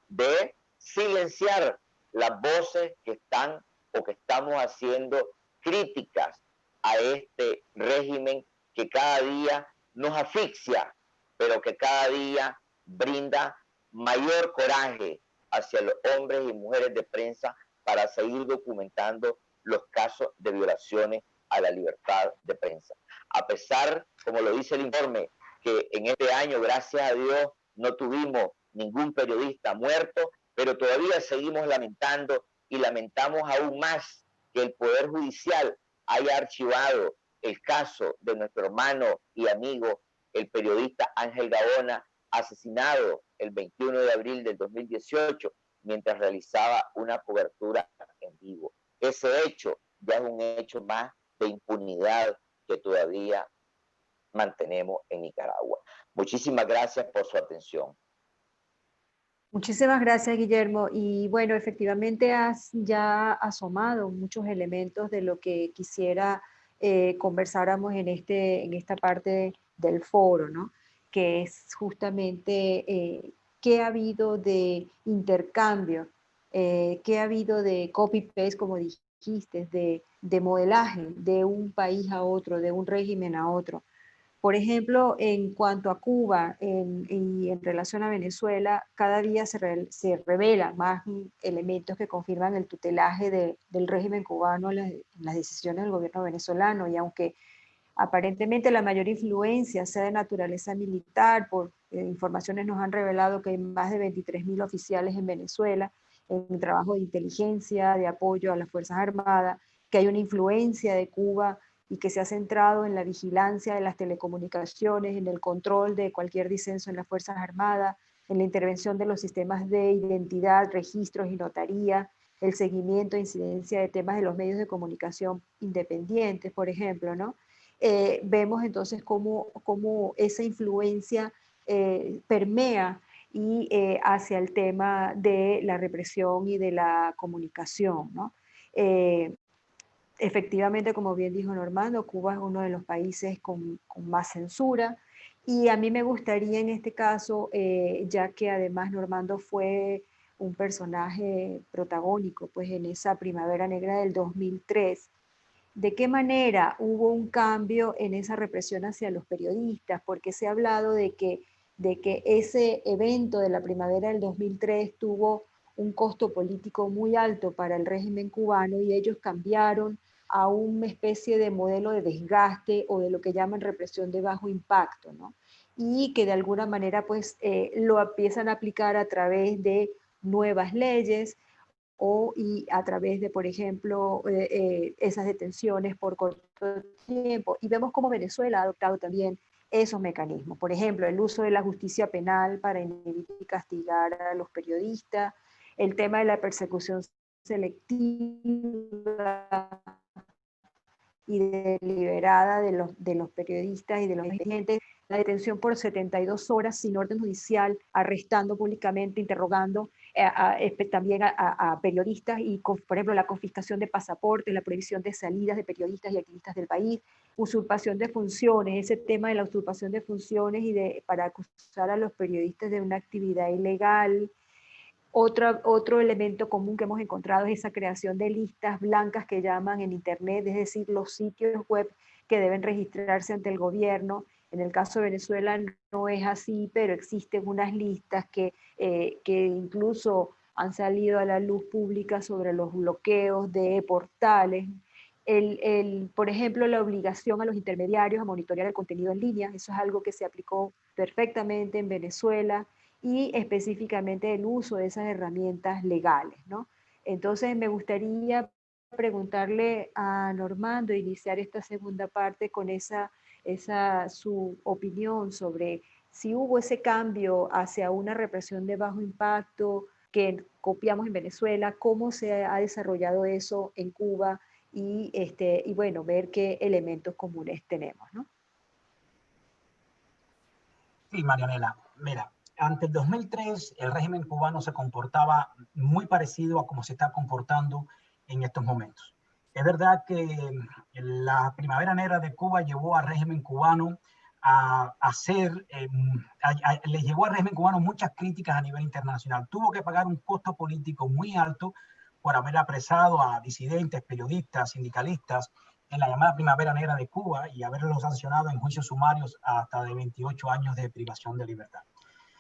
de silenciar las voces que están o que estamos haciendo críticas a este régimen que cada día nos asfixia, pero que cada día brinda mayor coraje hacia los hombres y mujeres de prensa para seguir documentando los casos de violaciones a la libertad de prensa. A pesar, como lo dice el informe, que en este año, gracias a Dios, no tuvimos ningún periodista muerto, pero todavía seguimos lamentando y lamentamos aún más que el Poder Judicial haya archivado el caso de nuestro hermano y amigo, el periodista Ángel Gaona, asesinado el 21 de abril del 2018 mientras realizaba una cobertura en vivo. Ese hecho ya es un hecho más de impunidad que todavía mantenemos en Nicaragua. Muchísimas gracias por su atención. Muchísimas gracias, Guillermo. Y bueno, efectivamente has ya asomado muchos elementos de lo que quisiera conversáramos en esta parte del foro, ¿no? Que es justamente qué ha habido de intercambio, qué ha habido de copy-paste, como dijiste, de modelaje de un país a otro, de un régimen a otro. Por ejemplo, en cuanto a Cuba y en relación a Venezuela, cada día se revelan más elementos que confirman el tutelaje del régimen cubano en las decisiones del gobierno venezolano. Y aunque aparentemente la mayor influencia sea de naturaleza militar, por informaciones nos han revelado que hay más de 23.000 oficiales en Venezuela en trabajo de inteligencia, de apoyo a las Fuerzas Armadas, que hay una influencia de Cuba y que se ha centrado en la vigilancia de las telecomunicaciones, en el control de cualquier disenso en las Fuerzas Armadas, en la intervención de los sistemas de identidad, registros y notaría, el seguimiento e incidencia de temas de los medios de comunicación independientes, por ejemplo, ¿no? Vemos entonces cómo esa influencia permea y hacia el tema de la represión y de la comunicación, ¿no? Efectivamente, como bien dijo Normando, Cuba es uno de los países con más censura y a mí me gustaría en este caso, ya que además Normando fue un personaje protagónico pues en esa primavera negra del 2003, ¿de qué manera hubo un cambio en esa represión hacia los periodistas? Porque se ha hablado de que ese evento de la primavera del 2003 tuvo un costo político muy alto para el régimen cubano y ellos cambiaron a una especie de modelo de desgaste o de lo que llaman represión de bajo impacto, ¿no? Y que de alguna manera pues lo empiezan a aplicar a través de nuevas leyes, y a través de, por ejemplo, esas detenciones por corto tiempo. Y vemos cómo Venezuela ha adoptado también esos mecanismos. Por ejemplo, el uso de la justicia penal para inhibir y castigar a los periodistas, el tema de la persecución selectiva y deliberada de los periodistas y de los dirigentes, la detención por 72 horas sin orden judicial, arrestando públicamente, interrogando también a periodistas y, por ejemplo, la confiscación de pasaportes, la prohibición de salidas de periodistas y activistas del país, usurpación de funciones, ese tema de la usurpación de funciones para acusar a los periodistas de una actividad ilegal. Otro elemento común que hemos encontrado es esa creación de listas blancas que llaman en Internet, es decir, los sitios web que deben registrarse ante el gobierno. En el caso de Venezuela no es así, pero existen unas listas que incluso han salido a la luz pública sobre los bloqueos de portales. Por ejemplo, la obligación a los intermediarios a monitorear el contenido en línea, eso es algo que se aplicó perfectamente en Venezuela, y específicamente el uso de esas herramientas legales, ¿no? Entonces me gustaría preguntarle a Normando, iniciar esta segunda parte con su opinión sobre si hubo ese cambio hacia una represión de bajo impacto que copiamos en Venezuela, cómo se ha desarrollado eso en Cuba y bueno, ver qué elementos comunes tenemos, ¿no? Sí, Marianela, mira, ante el 2003, el régimen cubano se comportaba muy parecido a como se está comportando en estos momentos. Es verdad que la Primavera Negra de Cuba llevó al régimen cubano le llevó al régimen cubano muchas críticas a nivel internacional. Tuvo que pagar un costo político muy alto por haber apresado a disidentes, periodistas, sindicalistas en la llamada Primavera Negra de Cuba y haberlos sancionado en juicios sumarios hasta de 28 años de privación de libertad.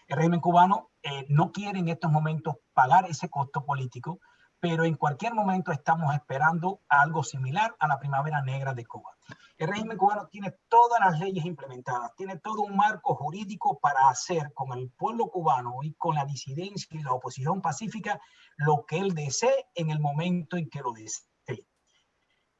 El régimen cubano no quiere en estos momentos pagar ese costo político, pero en cualquier momento estamos esperando algo similar a la Primavera Negra de Cuba. El régimen cubano tiene todas las leyes implementadas, tiene todo un marco jurídico para hacer con el pueblo cubano y con la disidencia y la oposición pacífica lo que él desee en el momento en que lo desee.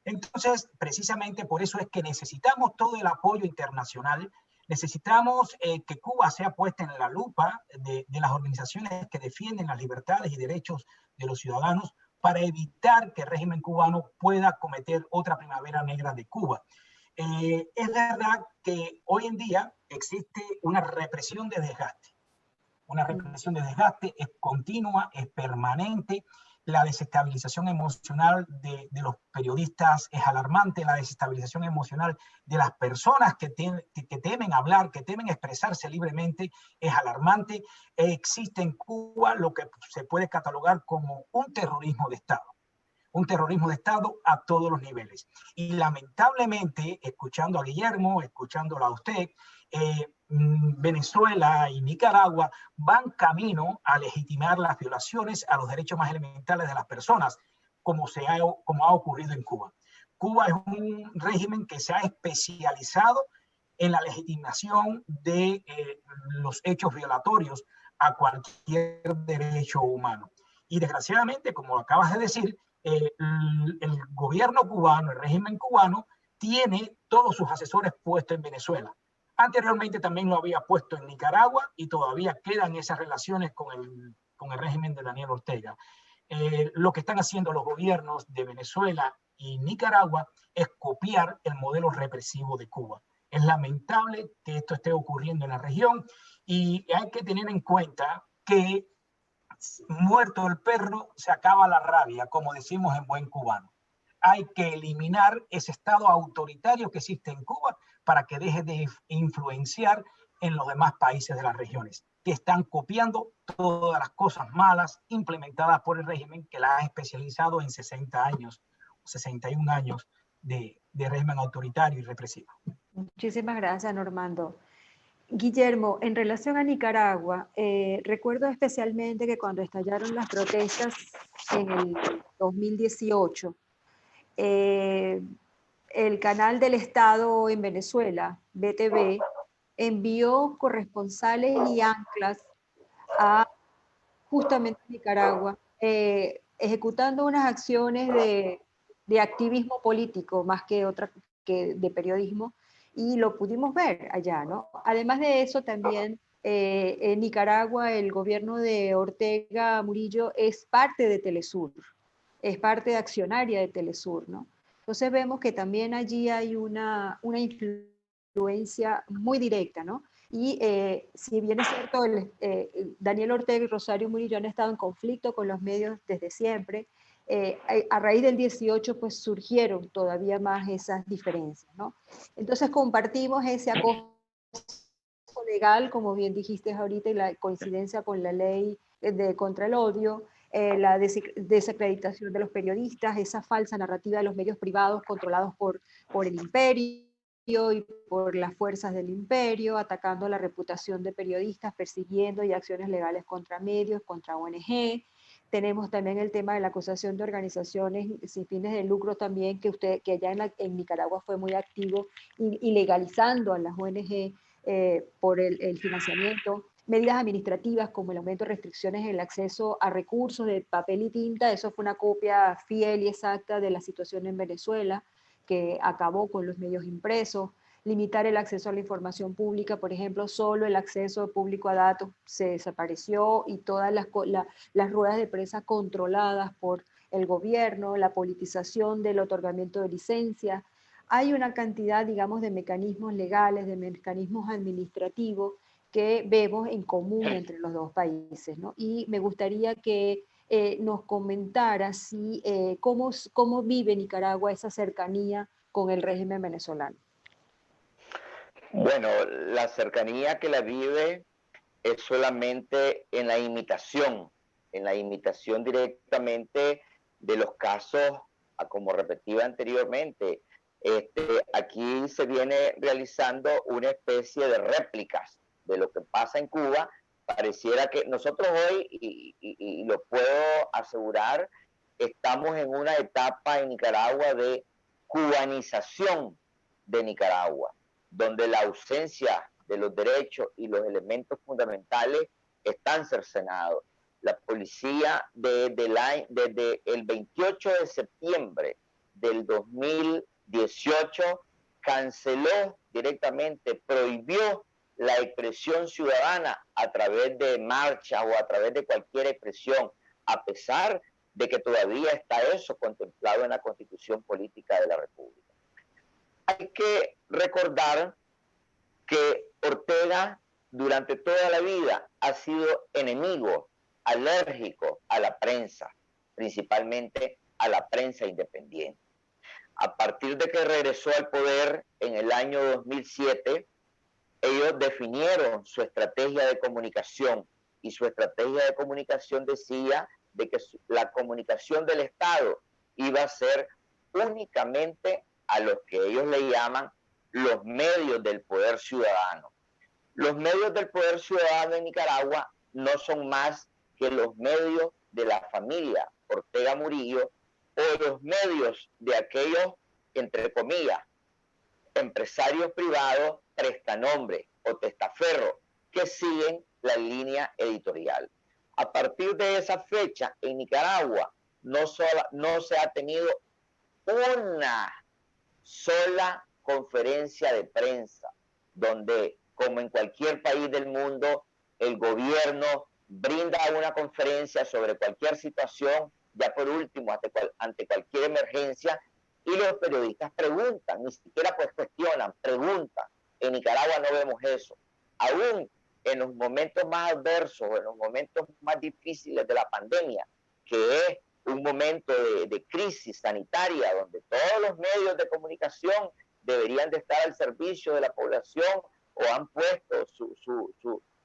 Entonces, precisamente por eso es que necesitamos todo el apoyo internacional. Necesitamos que Cuba sea puesta en la lupa de las organizaciones que defienden las libertades y derechos de los ciudadanos para evitar que el régimen cubano pueda cometer otra Primavera Negra de Cuba. Es verdad que hoy en día existe una represión de desgaste. Una represión de desgaste es continua, es permanente. La desestabilización emocional de los periodistas es alarmante, la desestabilización emocional de las personas que temen hablar, que temen expresarse libremente es alarmante. Existe en Cuba lo que se puede catalogar como un terrorismo de Estado. Un terrorismo de Estado a todos los niveles. Y lamentablemente, escuchando a Guillermo, escuchándolo a usted, Venezuela y Nicaragua van camino a legitimar las violaciones a los derechos más elementales de las personas, como ha ocurrido en Cuba. Cuba es un régimen que se ha especializado en la legitimación de los hechos violatorios a cualquier derecho humano. Y desgraciadamente, como acabas de decir, el gobierno cubano, el régimen cubano, tiene todos sus asesores puestos en Venezuela. Anteriormente también lo había puesto en Nicaragua y todavía quedan esas relaciones con el régimen de Daniel Ortega. Lo que están haciendo los gobiernos de Venezuela y Nicaragua es copiar el modelo represivo de Cuba. Es lamentable que esto esté ocurriendo en la región y hay que tener en cuenta que muerto el perro se acaba la rabia, como decimos en buen cubano. Hay que eliminar ese estado autoritario que existe en Cuba para que deje de influenciar en los demás países de las regiones, que están copiando todas las cosas malas implementadas por el régimen que la ha especializado en 60 años, 61 años de régimen autoritario y represivo. Muchísimas gracias, Normando. Guillermo, en relación a Nicaragua, recuerdo especialmente que cuando estallaron las protestas en el 2018, el canal del Estado en Venezuela, BTV, envió corresponsales y anclas a justamente Nicaragua, ejecutando unas acciones de activismo político más que de periodismo, y lo pudimos ver allá, ¿no? Además de eso, también en Nicaragua el gobierno de Ortega Murillo es parte de Telesur, es parte accionaria de Telesur, ¿no? Entonces vemos que también allí hay una influencia muy directa, ¿no? Y si bien es cierto, Daniel Ortega y Rosario Murillo han estado en conflicto con los medios desde siempre, a raíz del 18 pues surgieron todavía más esas diferencias, ¿no? Entonces compartimos ese acoso legal, como bien dijiste ahorita, y la coincidencia con la ley contra el odio, la desacreditación de los periodistas, esa falsa narrativa de los medios privados controlados por el imperio y por las fuerzas del imperio, atacando la reputación de periodistas, persiguiendo y acciones legales contra medios, contra ONG. Tenemos también el tema de la acusación de organizaciones sin fines de lucro también, que allá en Nicaragua fue muy activo, ilegalizando a las ONG por el financiamiento. Medidas administrativas como el aumento de restricciones en el acceso a recursos de papel y tinta, eso fue una copia fiel y exacta de la situación en Venezuela, que acabó con los medios impresos. Limitar el acceso a la información pública, por ejemplo, solo el acceso público a datos se desapareció, y todas las ruedas de prensa controladas por el gobierno, la politización del otorgamiento de licencias. Hay una cantidad, digamos, de mecanismos legales, de mecanismos administrativos que vemos en común entre los dos países, ¿no? Y me gustaría que nos comentara cómo vive Nicaragua esa cercanía con el régimen venezolano. Bueno, la cercanía que la vive es solamente en la imitación directamente de los casos, como repetía anteriormente. Aquí se viene realizando una especie de réplicas de lo que pasa en Cuba. Pareciera que nosotros hoy, y lo puedo asegurar, estamos en una etapa en Nicaragua de cubanización de Nicaragua, donde la ausencia de los derechos y los elementos fundamentales están cercenados. La policía desde el 28 de septiembre del 2018 canceló directamente, prohibió la expresión ciudadana a través de marchas o a través de cualquier expresión, a pesar de que todavía está eso contemplado en la Constitución Política de la República. Hay que recordar que Ortega durante toda la vida ha sido enemigo, alérgico a la prensa, principalmente a la prensa independiente. A partir de que regresó al poder en el año 2007, ellos definieron su estrategia de comunicación, y su estrategia de comunicación decía de que la comunicación del Estado iba a ser únicamente a los que ellos le llaman los medios del poder ciudadano. Los medios del poder ciudadano en Nicaragua no son más que los medios de la familia Ortega Murillo, o los medios de aquellos, entre comillas, empresarios privados, prestanombres o testaferros que siguen la línea editorial. A partir de esa fecha, en Nicaragua no se ha tenido una sola conferencia de prensa donde, como en cualquier país del mundo, el gobierno brinda una conferencia sobre cualquier situación, ya por último, ante cualquier emergencia, y los periodistas preguntan, ni siquiera pues cuestionan, preguntan. En Nicaragua no vemos eso. Aún en los momentos más adversos, en los momentos más difíciles de la pandemia, que es un momento de crisis sanitaria, donde todos los medios de comunicación deberían de estar al servicio de la población, o han puesto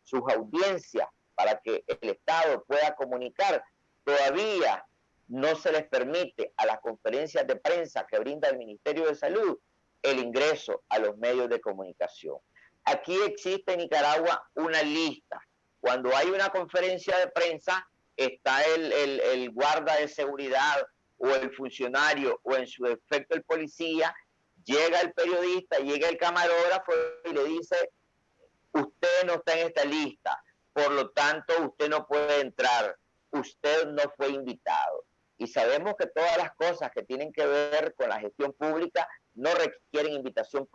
sus audiencias para que el Estado pueda comunicar, todavía no se les permite a las conferencias de prensa que brinda el Ministerio de Salud el ingreso a los medios de comunicación. Aquí existe en Nicaragua una lista. Cuando hay una conferencia de prensa, está el guarda de seguridad o el funcionario, o en su defecto el policía, llega el periodista, llega el camarógrafo y le dice: usted no está en esta lista, por lo tanto usted no puede entrar, usted no fue invitado. Y sabemos que todas las cosas que tienen que ver con la gestión pública no requieren invitación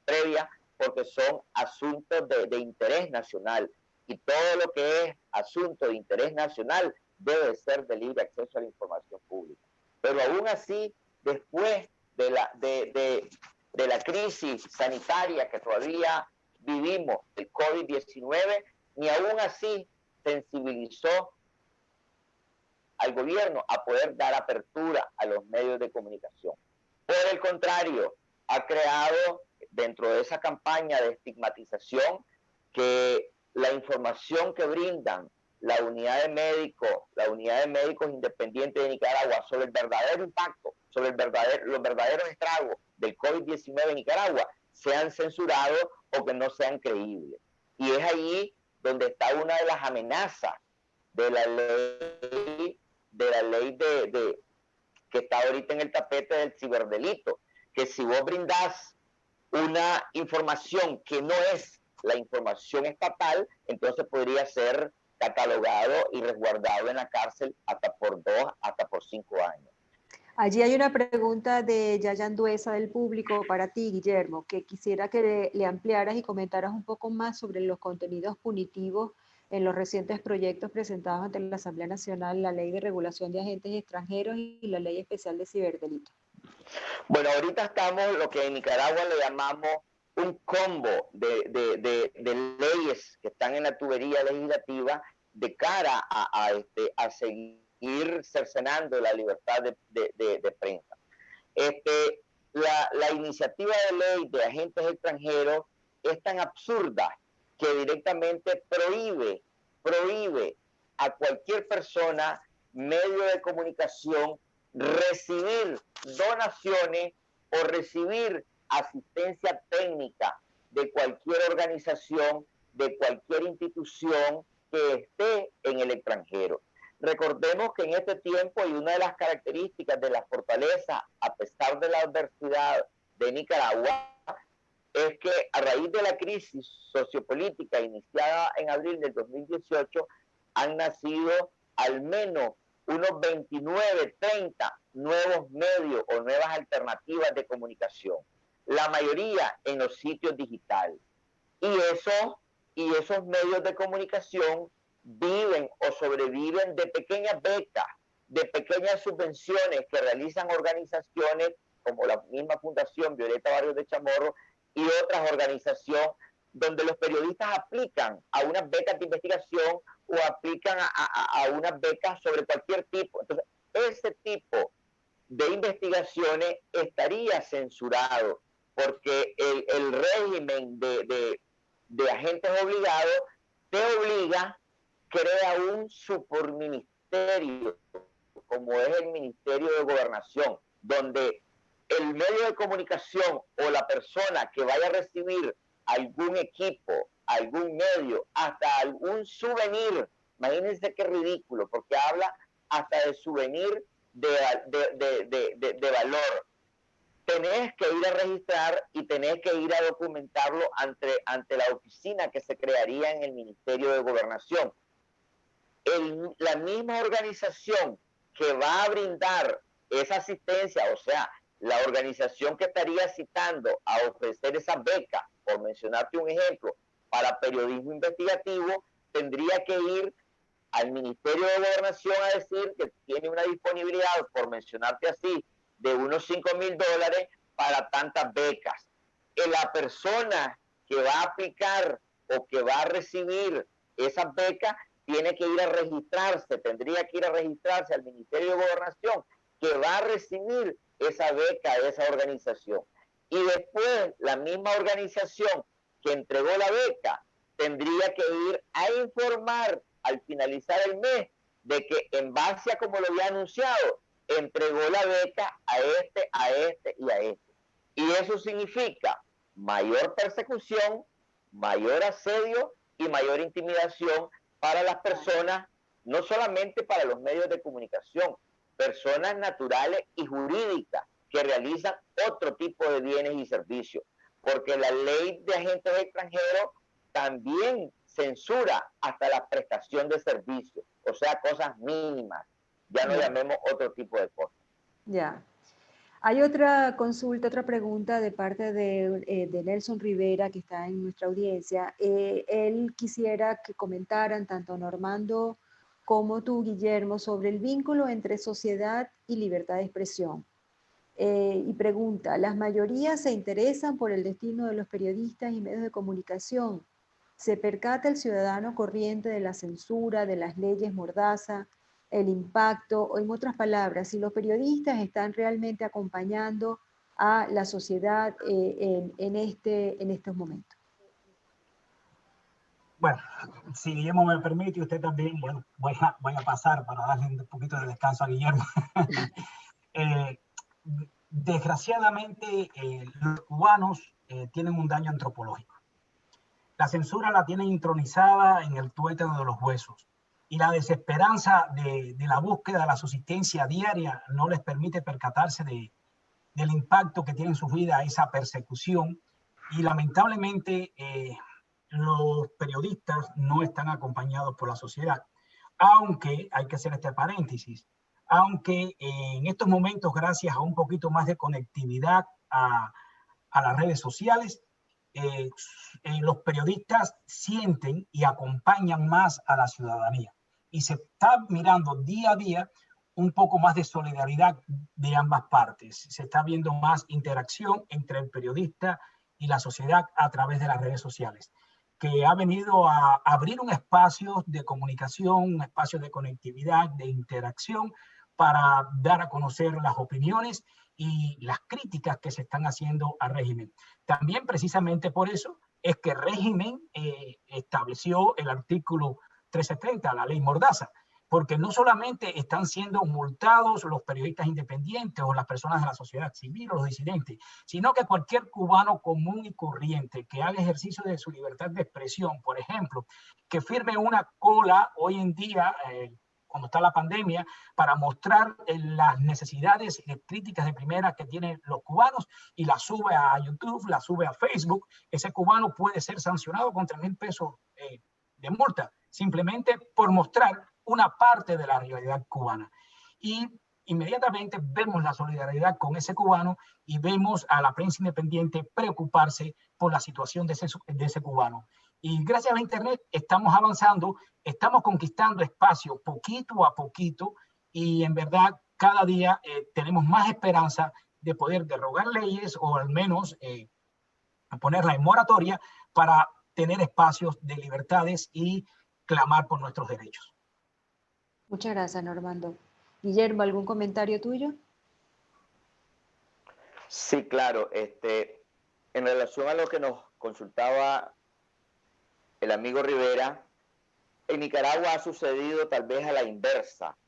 previa porque son asuntos de interés nacional. Y todo lo que es asunto de interés nacional debe ser de libre acceso a la información pública. Pero aún así, después de la crisis sanitaria que todavía vivimos, el COVID-19, ni aún así sensibilizó al gobierno a poder dar apertura a los medios de comunicación. Por el contrario, ha creado dentro de esa campaña de estigmatización que la información que brindan la unidad de médicos independientes de Nicaragua sobre el verdadero impacto, sobre los verdaderos estragos del COVID-19 en Nicaragua, sean censurados o que no sean creíbles. Y es ahí donde está una de las amenazas de la ley que está ahorita en el tapete del ciberdelito, que si vos brindás una información que no es la información estatal, entonces podría ser catalogado y resguardado en la cárcel hasta por 2, hasta por 5 años. Allí hay una pregunta de Yayan Duesa del público para ti, Guillermo, que quisiera que le ampliaras y comentaras un poco más sobre los contenidos punitivos en los recientes proyectos presentados ante la Asamblea Nacional, la Ley de Regulación de Agentes Extranjeros y la Ley Especial de Ciberdelitos. Bueno, ahorita estamos lo que en Nicaragua le llamamos un combo de leyes que están en la tubería legislativa de cara a seguir cercenando la libertad de prensa. La iniciativa de ley de agentes extranjeros es tan absurda que directamente prohíbe a cualquier persona, medio de comunicación, recibir donaciones o recibir asistencia técnica de cualquier organización, de cualquier institución que esté en el extranjero. Recordemos que en este tiempo, y una de las características de la fortaleza, a pesar de la adversidad de Nicaragua, es que a raíz de la crisis sociopolítica iniciada en abril del 2018, han nacido al menos unos 29, 30 nuevos medios o nuevas alternativas de comunicación. La mayoría en los sitios digitales. Y esos medios de comunicación viven o sobreviven de pequeñas becas, de pequeñas subvenciones que realizan organizaciones como la misma Fundación Violeta Barrios de Chamorro y otras organizaciones donde los periodistas aplican a unas becas de investigación o aplican a unas becas sobre cualquier tipo. Entonces, ese tipo de investigaciones estaría censurado porque el régimen de agentes obligados te obliga, crea un superministerio, como es el Ministerio de Gobernación, donde el medio de comunicación o la persona que vaya a recibir algún equipo, algún medio, hasta algún souvenir, imagínense qué ridículo, porque habla hasta de souvenir de valor. Tenés que ir a registrar y tenés que ir a documentarlo ante la oficina que se crearía en el Ministerio de Gobernación. La misma organización que va a brindar esa asistencia, o sea, la organización que estaría citando a ofrecer esa beca, por mencionarte un ejemplo, para periodismo investigativo, tendría que ir al Ministerio de Gobernación a decir que tiene una disponibilidad, por mencionarte así, de unos $5,000 para tantas becas. La persona que va a aplicar o que va a recibir esas becas tiene que ir a registrarse, tendría que ir a registrarse al Ministerio de Gobernación que va a recibir esa beca de esa organización. Y después la misma organización que entregó la beca tendría que ir a informar al finalizar el mes de que en base a como lo había anunciado, entregó la beca a este y a este. Y eso significa mayor persecución, mayor asedio y mayor intimidación para las personas, no solamente para los medios de comunicación, personas naturales y jurídicas que realizan otro tipo de bienes y servicios. Porque la ley de agentes extranjeros también censura hasta la prestación de servicios, o sea, cosas mínimas. Ya no llamemos otro tipo de cosas. Ya. Hay otra consulta, otra pregunta de parte de Nelson Rivera, que está en nuestra audiencia. Él quisiera que comentaran tanto Normando como tú, Guillermo, sobre el vínculo entre sociedad y libertad de expresión. Y pregunta, ¿las mayorías se interesan por el destino de los periodistas y medios de comunicación? ¿Se percata el ciudadano corriente de la censura, de las leyes mordaza, el impacto, o en otras palabras, si los periodistas están realmente acompañando a la sociedad en estos momentos? Bueno, si Guillermo me permite, y usted también, bueno, voy a pasar para darle un poquito de descanso a Guillermo. Desgraciadamente, los cubanos tienen un daño antropológico. La censura la tienen intronizada en el tuétano de los huesos. Y la desesperanza de la búsqueda de la subsistencia diaria no les permite percatarse del impacto que tiene en su vida esa persecución. Y lamentablemente los periodistas no están acompañados por la sociedad. Aunque, hay que hacer este paréntesis, aunque en estos momentos, gracias a un poquito más de conectividad a las redes sociales, los periodistas sienten y acompañan más a la ciudadanía. Y se está mirando día a día un poco más de solidaridad de ambas partes. Se está viendo más interacción entre el periodista y la sociedad a través de las redes sociales, que ha venido a abrir un espacio de comunicación, un espacio de conectividad, de interacción, para dar a conocer las opiniones y las críticas que se están haciendo al régimen. También precisamente por eso es que el régimen estableció el artículo 370, la ley Mordaza, porque no solamente están siendo multados los periodistas independientes o las personas de la sociedad civil o los disidentes, sino que cualquier cubano común y corriente que haga ejercicio de su libertad de expresión, por ejemplo, que firme una cola hoy en día, cuando está la pandemia, para mostrar las necesidades críticas de primera que tienen los cubanos y la sube a YouTube, la sube a Facebook, ese cubano puede ser sancionado con 3,000 pesos de multa, simplemente por mostrar una parte de la realidad cubana. Y inmediatamente vemos la solidaridad con ese cubano y vemos a la prensa independiente preocuparse por la situación de ese cubano. Y gracias a Internet estamos avanzando, estamos conquistando espacio poquito a poquito y en verdad cada día tenemos más esperanza de poder derogar leyes o al menos ponerla en moratoria para tener espacios de libertades y clamar por nuestros derechos. Muchas gracias, Normando. Guillermo, ¿algún comentario tuyo? Sí, claro. En relación a lo que nos consultaba el amigo Rivera, en Nicaragua ha sucedido tal vez a la inversa.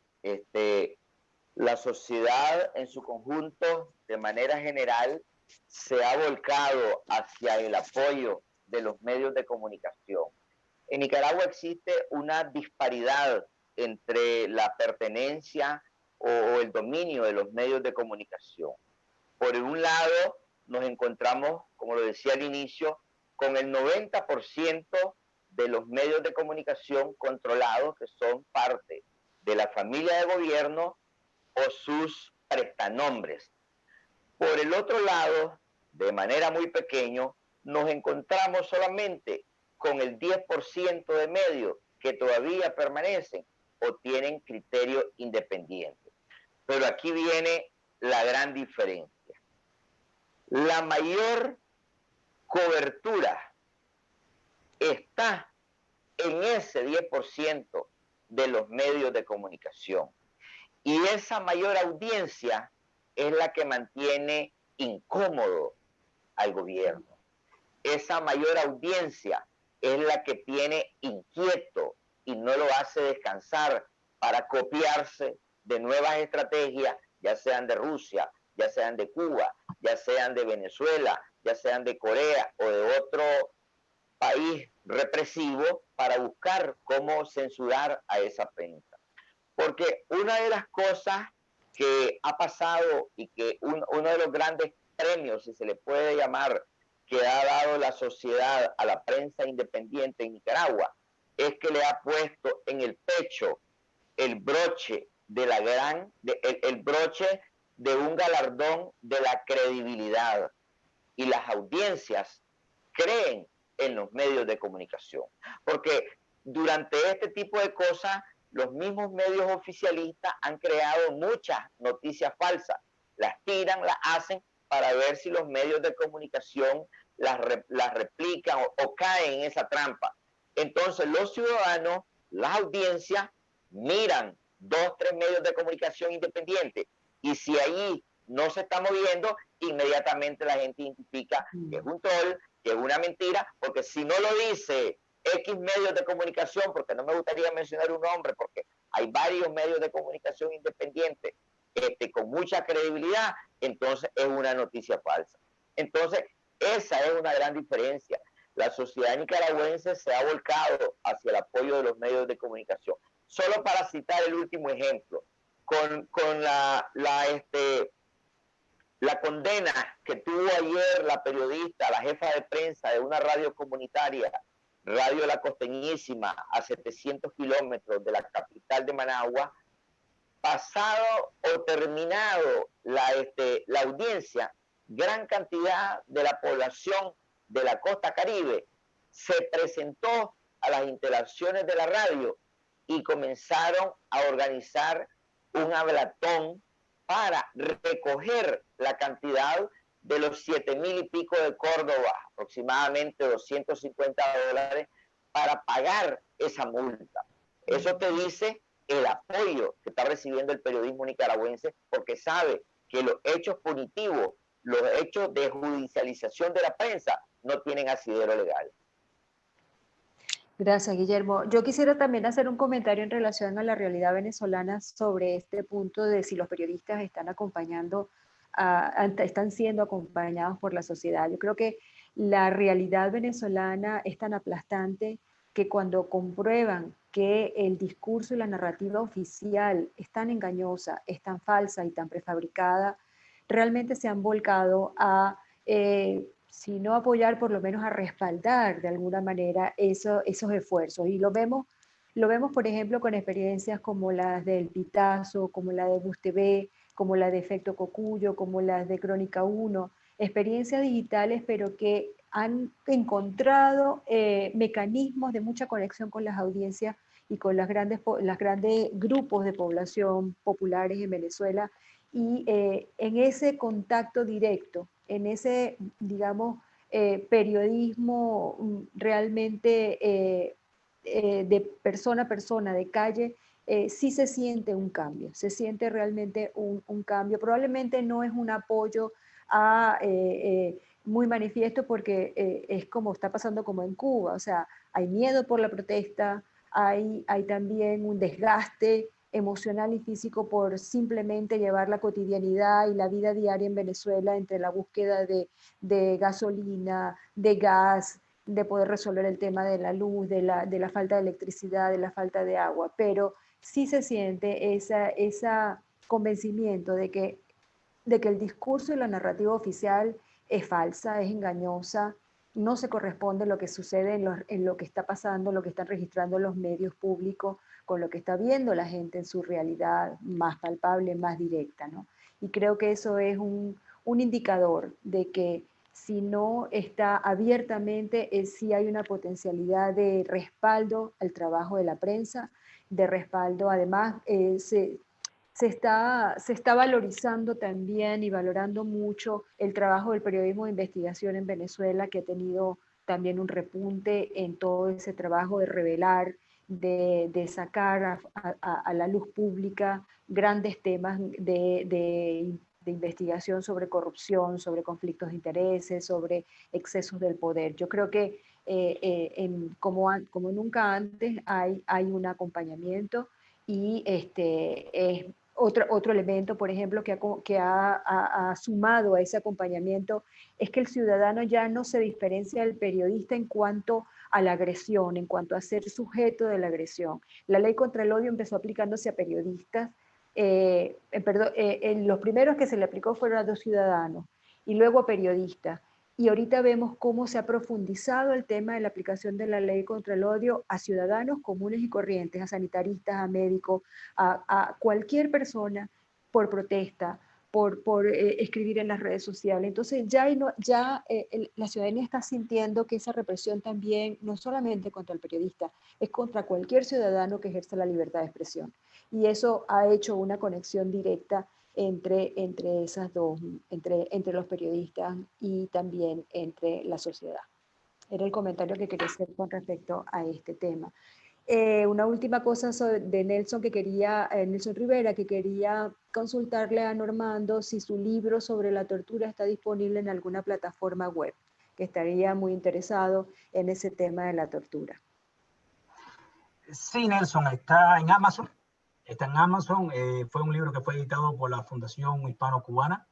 La sociedad en su conjunto, de manera general, se ha volcado hacia el apoyo de los medios de comunicación. En Nicaragua existe una disparidad entre la pertenencia o el dominio de los medios de comunicación. Por un lado, nos encontramos, como lo decía al inicio, con el 90% de los medios de comunicación controlados que son parte de la familia de gobierno o sus prestanombres. Por el otro lado, de manera muy pequeña, nos encontramos solamente con el 10% de medios que todavía permanecen o tienen criterio independiente. Pero aquí viene la gran diferencia. La mayor cobertura está en ese 10% de los medios de comunicación. Y esa mayor audiencia es la que mantiene incómodo al gobierno. Esa mayor audiencia es la que tiene inquieto y no lo hace descansar para copiarse de nuevas estrategias, ya sean de Rusia, ya sean de Cuba, ya sean de Venezuela, ya sean de Corea o de otro país represivo, para buscar cómo censurar a esa prensa. Porque una de las cosas que ha pasado y que uno de los grandes premios, si se le puede llamar, que ha dado la sociedad a la prensa independiente en Nicaragua, es que le ha puesto en el pecho el broche de el broche de un galardón de la credibilidad. Y las audiencias creen en los medios de comunicación. Porque durante este tipo de cosas, los mismos medios oficialistas han creado muchas noticias falsas. Las tiran, las hacen para ver si los medios de comunicación las replican o caen en esa trampa. Entonces los ciudadanos, las audiencias, miran 2, 3 medios de comunicación independientes y si ahí no se está moviendo, inmediatamente la gente identifica que es un troll, que es una mentira, porque si no lo dice X medios de comunicación, porque no me gustaría mencionar un nombre, porque hay varios medios de comunicación independientes con mucha credibilidad, entonces es una noticia falsa. Entonces, esa es una gran diferencia. La sociedad nicaragüense se ha volcado hacia el apoyo de los medios de comunicación. Solo para citar el último ejemplo, con la condena que tuvo ayer la periodista, la jefa de prensa de una radio comunitaria, Radio La Costeñísima, a 700 kilómetros de la capital de Managua, pasado o terminado la audiencia, gran cantidad de la población de la costa caribe se presentó a las instalaciones de la radio y comenzaron a organizar un hablatón para recoger la cantidad de los 7.000 y pico de Córdoba, aproximadamente $250, para pagar esa multa. Eso te dice el apoyo que está recibiendo el periodismo nicaragüense, porque sabe que los hechos punitivos, los hechos de judicialización de la prensa no tienen asidero legal. Gracias, Guillermo. Yo quisiera también hacer un comentario en relación a la realidad venezolana sobre este punto de si los periodistas están están siendo acompañados por la sociedad. Yo creo que la realidad venezolana es tan aplastante que cuando comprueban que el discurso y la narrativa oficial es tan engañosa, es tan falsa y tan prefabricada, realmente se han volcado a si no apoyar, por lo menos a respaldar de alguna manera esos esfuerzos. Y lo vemos, por ejemplo, con experiencias como las del Pitazo, como la de Bus TV, como la de Efecto Cocuyo, como las de Crónica 1, experiencias digitales, pero que han encontrado mecanismos de mucha conexión con las audiencias y con las grandes grupos de población populares en Venezuela, y en ese contacto directo, en ese, digamos, periodismo realmente de persona a persona, de calle, sí se siente un cambio, se siente realmente un cambio. Probablemente no es un apoyo muy manifiesto porque es como está pasando como en Cuba, o sea, hay miedo por la protesta, hay también un desgaste emocional y físico por simplemente llevar la cotidianidad y la vida diaria en Venezuela entre la búsqueda de gasolina, de gas, de poder resolver el tema de la luz, de la falta de electricidad, de la falta de agua, pero sí se siente ese convencimiento de que el discurso y la narrativa oficial es falsa, es engañosa, no se corresponde lo que sucede en lo que está pasando, lo que están registrando los medios públicos, con lo que está viendo la gente en su realidad más palpable, más directa, ¿no? Y creo que eso es un indicador de que si no está abiertamente, sí hay una potencialidad de respaldo al trabajo de la prensa, de respaldo, además, se está valorizando también y valorando mucho el trabajo del periodismo de investigación en Venezuela, que ha tenido también un repunte en todo ese trabajo de revelar, de sacar a la luz pública grandes temas de investigación sobre corrupción, sobre conflictos de intereses, sobre excesos del poder. Yo creo que como nunca antes hay un acompañamiento y es otro elemento, por ejemplo, que ha sumado a ese acompañamiento es que el ciudadano ya no se diferencia del periodista en cuanto a la agresión, en cuanto a ser sujeto de la agresión. La ley contra el odio empezó aplicándose a periodistas. Los primeros que se le aplicó fueron a 2 ciudadanos y luego a periodistas. Y ahorita vemos cómo se ha profundizado el tema de la aplicación de la ley contra el odio a ciudadanos comunes y corrientes, a sanitaristas, a médicos, a cualquier persona por protesta, por escribir en las redes sociales. Entonces la ciudadanía está sintiendo que esa represión también, no solamente contra el periodista, es contra cualquier ciudadano que ejerza la libertad de expresión. Y eso ha hecho una conexión directa entre esas dos, entre los periodistas y también entre la sociedad. Era el comentario que quería hacer con respecto a este tema. Una última cosa de Nelson Nelson Rivera, que quería consultarle a Normando si su libro sobre la tortura está disponible en alguna plataforma web, que estaría muy interesado en ese tema de la tortura. Sí, Nelson, está en Amazon. Está en Amazon. Fue un libro que fue editado por la Fundación Hispano-Cubana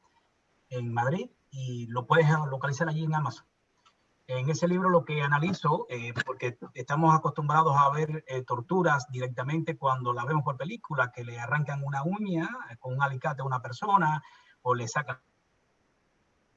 en Madrid y lo puedes localizar allí en Amazon. En ese libro lo que analizo, porque estamos acostumbrados a ver torturas directamente cuando la vemos por película, que le arrancan una uña con un alicate a una persona, o le sacan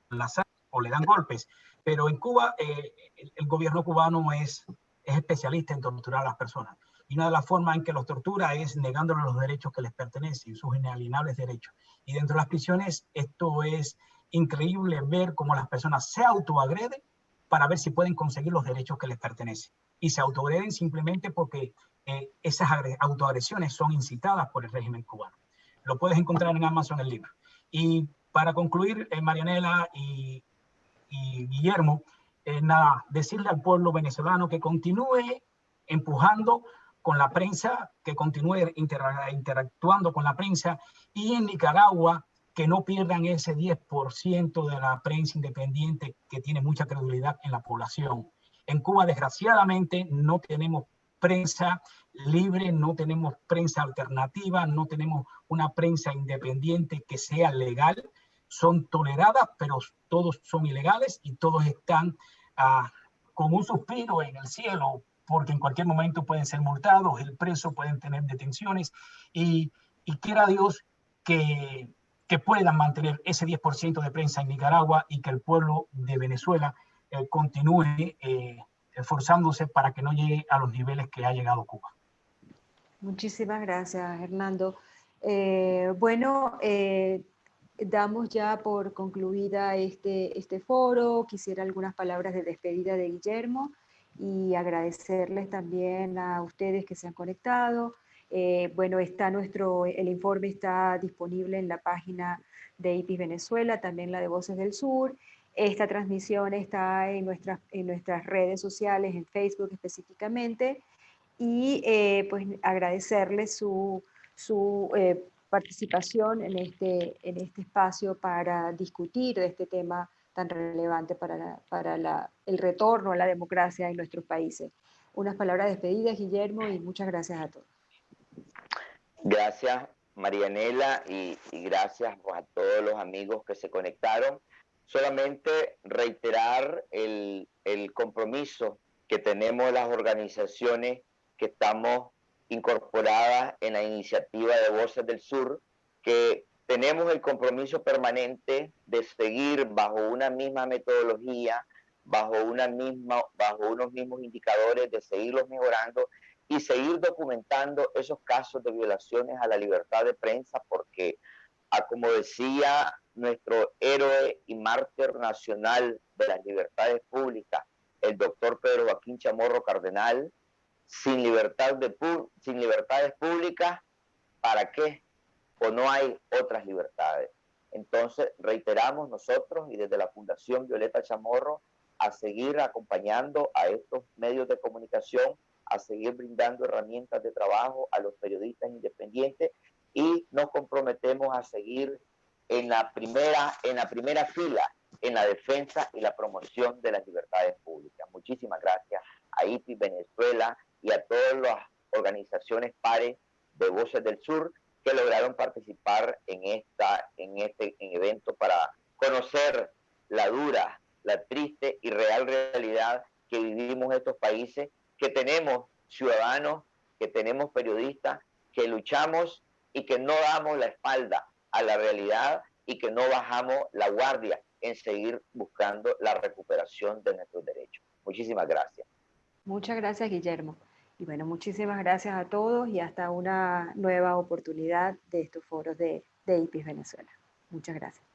la sangre, o le dan golpes. Pero en Cuba, el gobierno cubano es especialista en torturar a las personas. Y una de las formas en que los tortura es negándoles los derechos que les pertenecen, sus inalienables derechos. Y dentro de las prisiones, esto es increíble ver cómo las personas se autoagreden para ver si pueden conseguir los derechos que les pertenecen. Y se autoagreden simplemente porque esas autoagresiones son incitadas por el régimen cubano. Lo puedes encontrar en Amazon el libro. Y Para concluir, Marianela y Guillermo, nada, decirle al pueblo venezolano que continúe empujando con la prensa, que continúe interactuando con la prensa, y en Nicaragua que no pierdan ese 10% de la prensa independiente que tiene mucha credibilidad en la población. En Cuba, desgraciadamente, no tenemos prensa libre, no tenemos prensa alternativa, no tenemos una prensa independiente que sea legal. Son toleradas, pero todos son ilegales y todos están con un suspiro en el cielo, porque en cualquier momento pueden ser multados, el preso, pueden tener detenciones, y quiera Dios que puedan mantener ese 10% de prensa en Nicaragua y que el pueblo de Venezuela continúe esforzándose para que no llegue a los niveles que ha llegado Cuba. Muchísimas gracias, Hernando. Bueno, damos ya por concluida este foro. Quisiera algunas palabras de despedida de Guillermo y agradecerles también a ustedes que se han conectado. Bueno, el informe está disponible en la página de IPIS Venezuela, también la de Voces del Sur. Esta transmisión está en nuestras redes sociales, en Facebook específicamente, y pues agradecerles su participación en este espacio para discutir de este tema tan relevante para el retorno a la democracia en nuestros países. Unas palabras despedidas, Guillermo, y muchas gracias a todos. Gracias, Marianela, y gracias a todos los amigos que se conectaron. Solamente reiterar el compromiso que tenemos las organizaciones que estamos incorporadas en la iniciativa de Voces del Sur, que tenemos el compromiso permanente de seguir bajo una misma metodología, bajo unos mismos indicadores, de seguirlos mejorando y seguir documentando esos casos de violaciones a la libertad de prensa, porque, como decía nuestro héroe y mártir nacional de las libertades públicas, el doctor Pedro Joaquín Chamorro Cardenal, sin libertades públicas, ¿para qué? O no hay otras libertades. Entonces, reiteramos nosotros y desde la Fundación Violeta Chamorro a seguir acompañando a estos medios de comunicación, a seguir brindando herramientas de trabajo a los periodistas independientes, y nos comprometemos a seguir en la primera fila en la defensa y la promoción de las libertades públicas. Muchísimas gracias a IPIS Venezuela y a todas las organizaciones pares de Voces del Sur que lograron participar en este evento para conocer la dura, la triste y real realidad que vivimos estos países, que tenemos ciudadanos, que tenemos periodistas, que luchamos y que no damos la espalda a la realidad y que no bajamos la guardia en seguir buscando la recuperación de nuestros derechos. Muchísimas gracias. Muchas gracias, Guillermo. Y bueno, muchísimas gracias a todos y hasta una nueva oportunidad de estos foros de IPIS Venezuela. Muchas gracias.